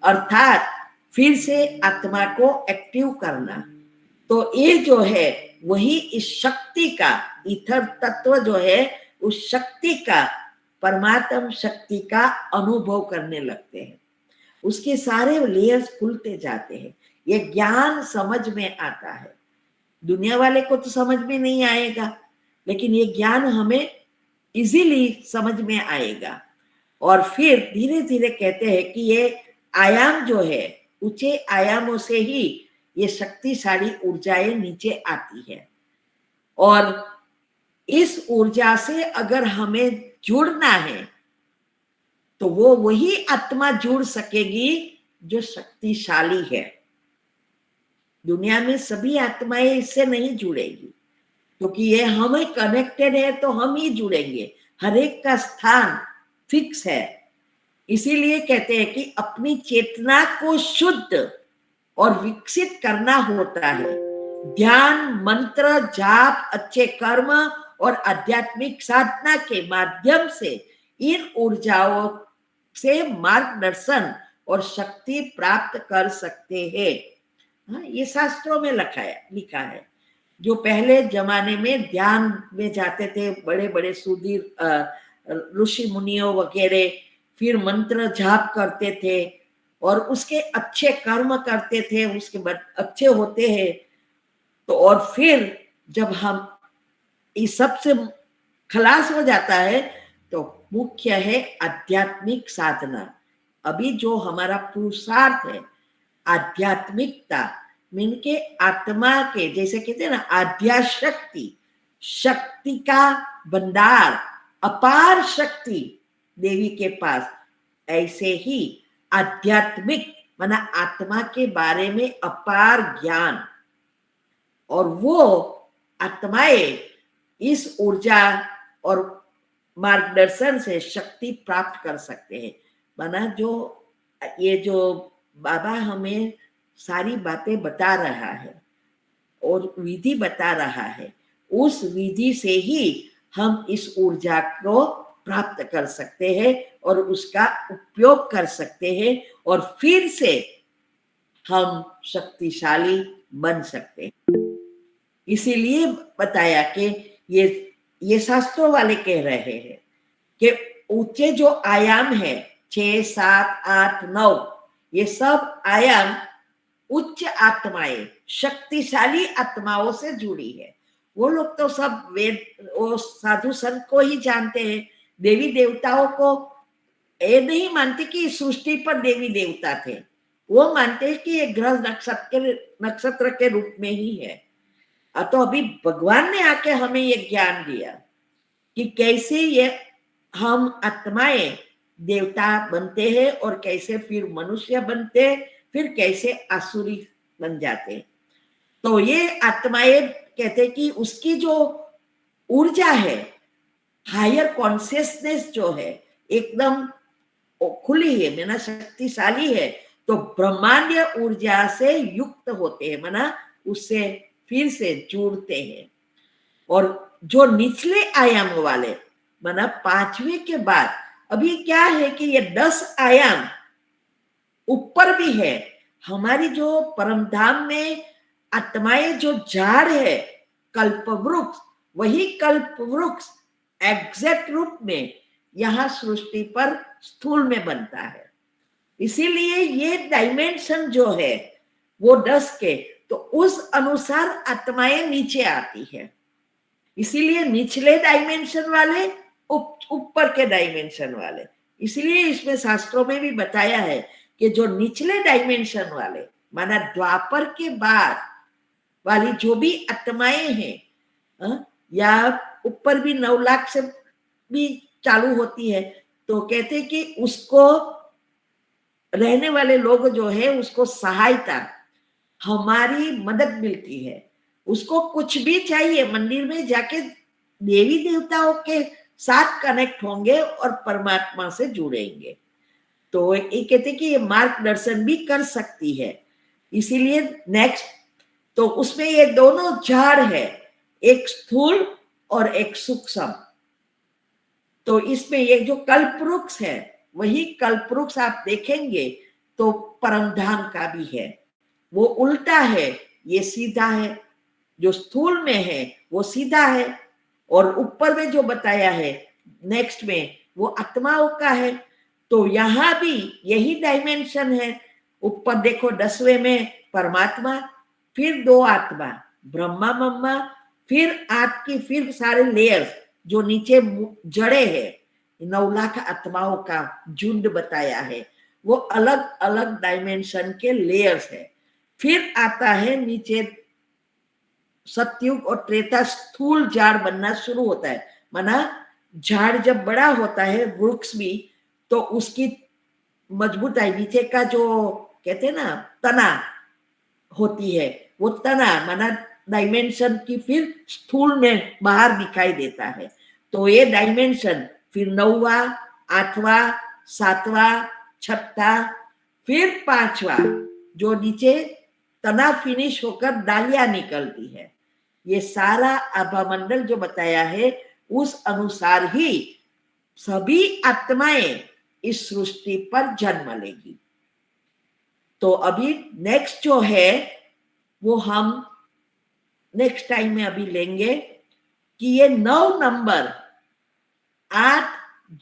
अर्थात फिर से आत्मा को एक्टिव करना, तो ये जो है वही इस शक्ति का, ईथर तत्व जो है उस शक्ति का, परमात्म शक्ति का अनुभव करने लगते हैं। उसके सारे लेयर्स खुलते जाते हैं, ये ज्ञान समझ में आता है। दुनिया वाले को तो समझ में नहीं आएगा, लेकिन ये ज्ञान हमें इजीली समझ में आएगा। और फिर धीरे धीरे कहते हैं कि ये आयाम जो है, ऊंचे आयामों से ही ये शक्तिशाली ऊर्जाएं नीचे आती है, और इस ऊर्जा से अगर हमें जुड़ना है तो वो वही आत्मा जुड़ सकेगी जो शक्तिशाली है। दुनिया में सभी आत्माएं इससे नहीं जुड़ेगी, क्योंकि ये हमें कनेक्टेड है तो हम ही जुड़ेंगे, हर एक का स्थान फिक्स है। इसीलिए कहते हैं कि अपनी चेतना को शुद्ध और विकसित करना होता है। ध्यान, मंत्र, जाप, अच्छे कर्म और आध्यात्मिक साधना के माध्यम से इन ऊर्जाओं से मार्गदर्शन और शक्ति प्राप्त कर सकते हैं। हाँ, ये शास्त्रों में लिखा है। जो पहले जमाने में ध्यान में जाते थे, बड़े बड़े सुधीर ऋषि मुनियों वगैरह, फिर मंत्र जाप करते थे और उसके अच्छे कर्म करते थे, उसके बाद अच्छे होते हैं। तो और फिर जब हम इस सब से खलास हो जाता है तो मुख्य है आध्यात्मिक साधना। अभी जो हमारा पुरुषार्थ है आध्यात्मिकता, मीन के आत्मा के, जैसे कहते हैं ना आध्या शक्ति, शक्ति का भंडार, अपार शक्ति देवी के पास, ऐसे ही आध्यात्मिक माना आत्मा के बारे में अपार ज्ञान, और वो आत्माएं इस ऊर्जा और मार्गदर्शन से शक्ति प्राप्त कर सकते हैं। माना जो ये जो बाबा हमें सारी बातें बता रहा है और विधि बता रहा है, उस विधि से ही हम इस ऊर्जा को प्राप्त कर सकते हैं और उसका उपयोग कर सकते हैं, और फिर से हम शक्तिशाली बन सकते हैं। इसीलिए बताया कि ये शास्त्रों वाले कह रहे हैं कि ऊंचे जो आयाम है 6, 7, 8, 9, ये सब आयाम उच्च आत्माएं, शक्तिशाली आत्माओं से जुड़ी है। वो लोग तो सब वेद, वो साधु संत को ही जानते हैं, देवी देवताओं को ये नहीं मानते कि सृष्टि पर देवी देवता थे, वो मानते हैं कि ये ग्रह नक्षत्र के रूप में ही है। तो अभी भगवान ने आके हमें ये ज्ञान दिया कि कैसे ये हम आत्माएं देवता बनते हैं और कैसे फिर मनुष्य बनते, फिर कैसे आसुरी बन जाते। तो ये आत्माएं कहते कि उसकी जो ऊर्जा है, हायर कॉन्शियसनेस जो है एकदम खुली है, माना शक्तिशाली है, तो ब्रह्मांडीय ऊर्जा से युक्त होते हैं, माना उससे फिर से जुड़ते हैं। और जो निचले आयाम वाले, माना 5वें के बाद अभी क्या है कि ये 10 आयाम ऊपर भी है। हमारी जो परम धाम में आत्माएं जो झाड़ है, कल्प वृक्ष, वही कल्प वृक्ष एग्जैक्ट रूप में यहाँ सृष्टि पर स्थूल में बनता है। इसीलिए ये डायमेंशन जो है वो 10 के, तो उस अनुसार आत्माएं नीचे आती है। इसीलिए निचले डायमेंशन वाले, ऊपर के डायमेंशन वाले। इसलिए इसमें शास्त्रों में भी बताया है कि जो निचले डायमेंशन वाले, माना द्वापर के बाद वाली जो भी आत्माएं हैं, या ऊपर भी 9 लाख से भी चालू होती है, तो कहते हैं कि उसको रहने वाले लोग जो है उसको सहायता, हमारी मदद मिलती है। उसको कुछ भी चाहिए, मंदिर में जाके देवी देवताओं के साथ कनेक्ट होंगे और परमात्मा से जुड़ेंगे। तो ये कहते कि ये मार्गदर्शन भी कर सकती है। इसीलिए नेक्स्ट, तो उसमें ये दोनों झाड़ है, एक स्थूल और एक सूक्ष्म। तो इसमें ये जो कल्पवृक्ष है, वही कल्पवृक्ष आप देखेंगे तो परमधाम का भी है। वो उल्टा है, ये सीधा है। जो स्थूल में है वो सीधा है, और ऊपर में जो बताया है नेक्स्ट में वो आत्माओं का है। तो यहाँ भी यही डायमेंशन है। ऊपर देखो 10वें में परमात्मा, फिर 2 आत्मा ब्रह्मा मम्मा, फिर 8 की फिर सारे लेयर्स जो नीचे जड़े हैं, 9 लाख आत्माओं का झुंड बताया है। वो अलग अलग डायमेंशन के लेयर्स है। फिर आता है नीचे सतयुग और त्रेता, स्थूल झाड़ बनना शुरू होता है। माना झाड़ जब बड़ा होता है, वृक्ष भी, तो उसकी मजबूताई, नीचे का जो कहते हैं ना तना होती है, वो तना माना डायमेंशन की फिर स्थूल में बाहर दिखाई देता है। तो ये डायमेंशन फिर 9वां, 8वां, 7वां, 6वां, फिर 5वां, जो नीचे तना फिनिश होकर डालियां निकलती है। ये सारा आभामंडल जो बताया है उस अनुसार ही सभी आत्माएं इस सृष्टि पर जन्म लेगी। तो अभी नेक्स्ट जो है वो हम नेक्स्ट टाइम में अभी लेंगे कि ये 9 नंबर, 8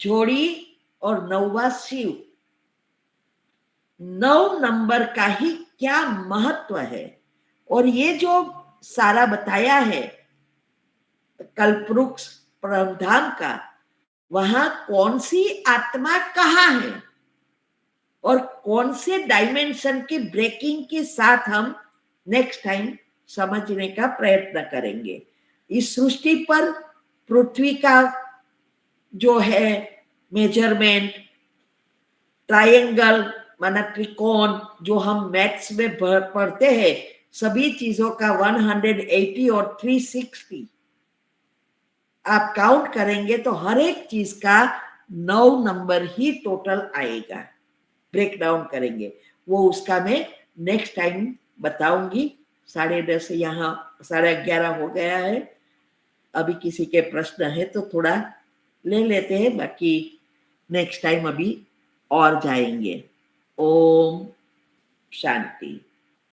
जोड़ी और 9वां शिव, 9 नंबर का ही क्या महत्व है। और ये जो सारा बताया है कल्पवृक्ष परमधाम का, वहां कौन सी आत्मा कहाँ है और कौन से डायमेंशन की ब्रेकिंग के साथ हम नेक्स्ट टाइम समझने का प्रयत्न करेंगे। इस सृष्टि पर पृथ्वी का जो है मेजरमेंट, ट्रायंगल माना त्रिकोण, जो हम मैथ्स में पढ़ते हैं, सभी चीजों का 180 और 360 आप काउंट करेंगे तो हर एक चीज का 9 नंबर ही टोटल आएगा। ब्रेक डाउन करेंगे वो, उसका मैं नेक्स्ट टाइम बताऊंगी। 10:30 यहाँ 11:30 हो गया है। अभी किसी के प्रश्न है तो थोड़ा ले लेते हैं, बाकी नेक्स्ट टाइम अभी और जाएंगे। ओम शांति।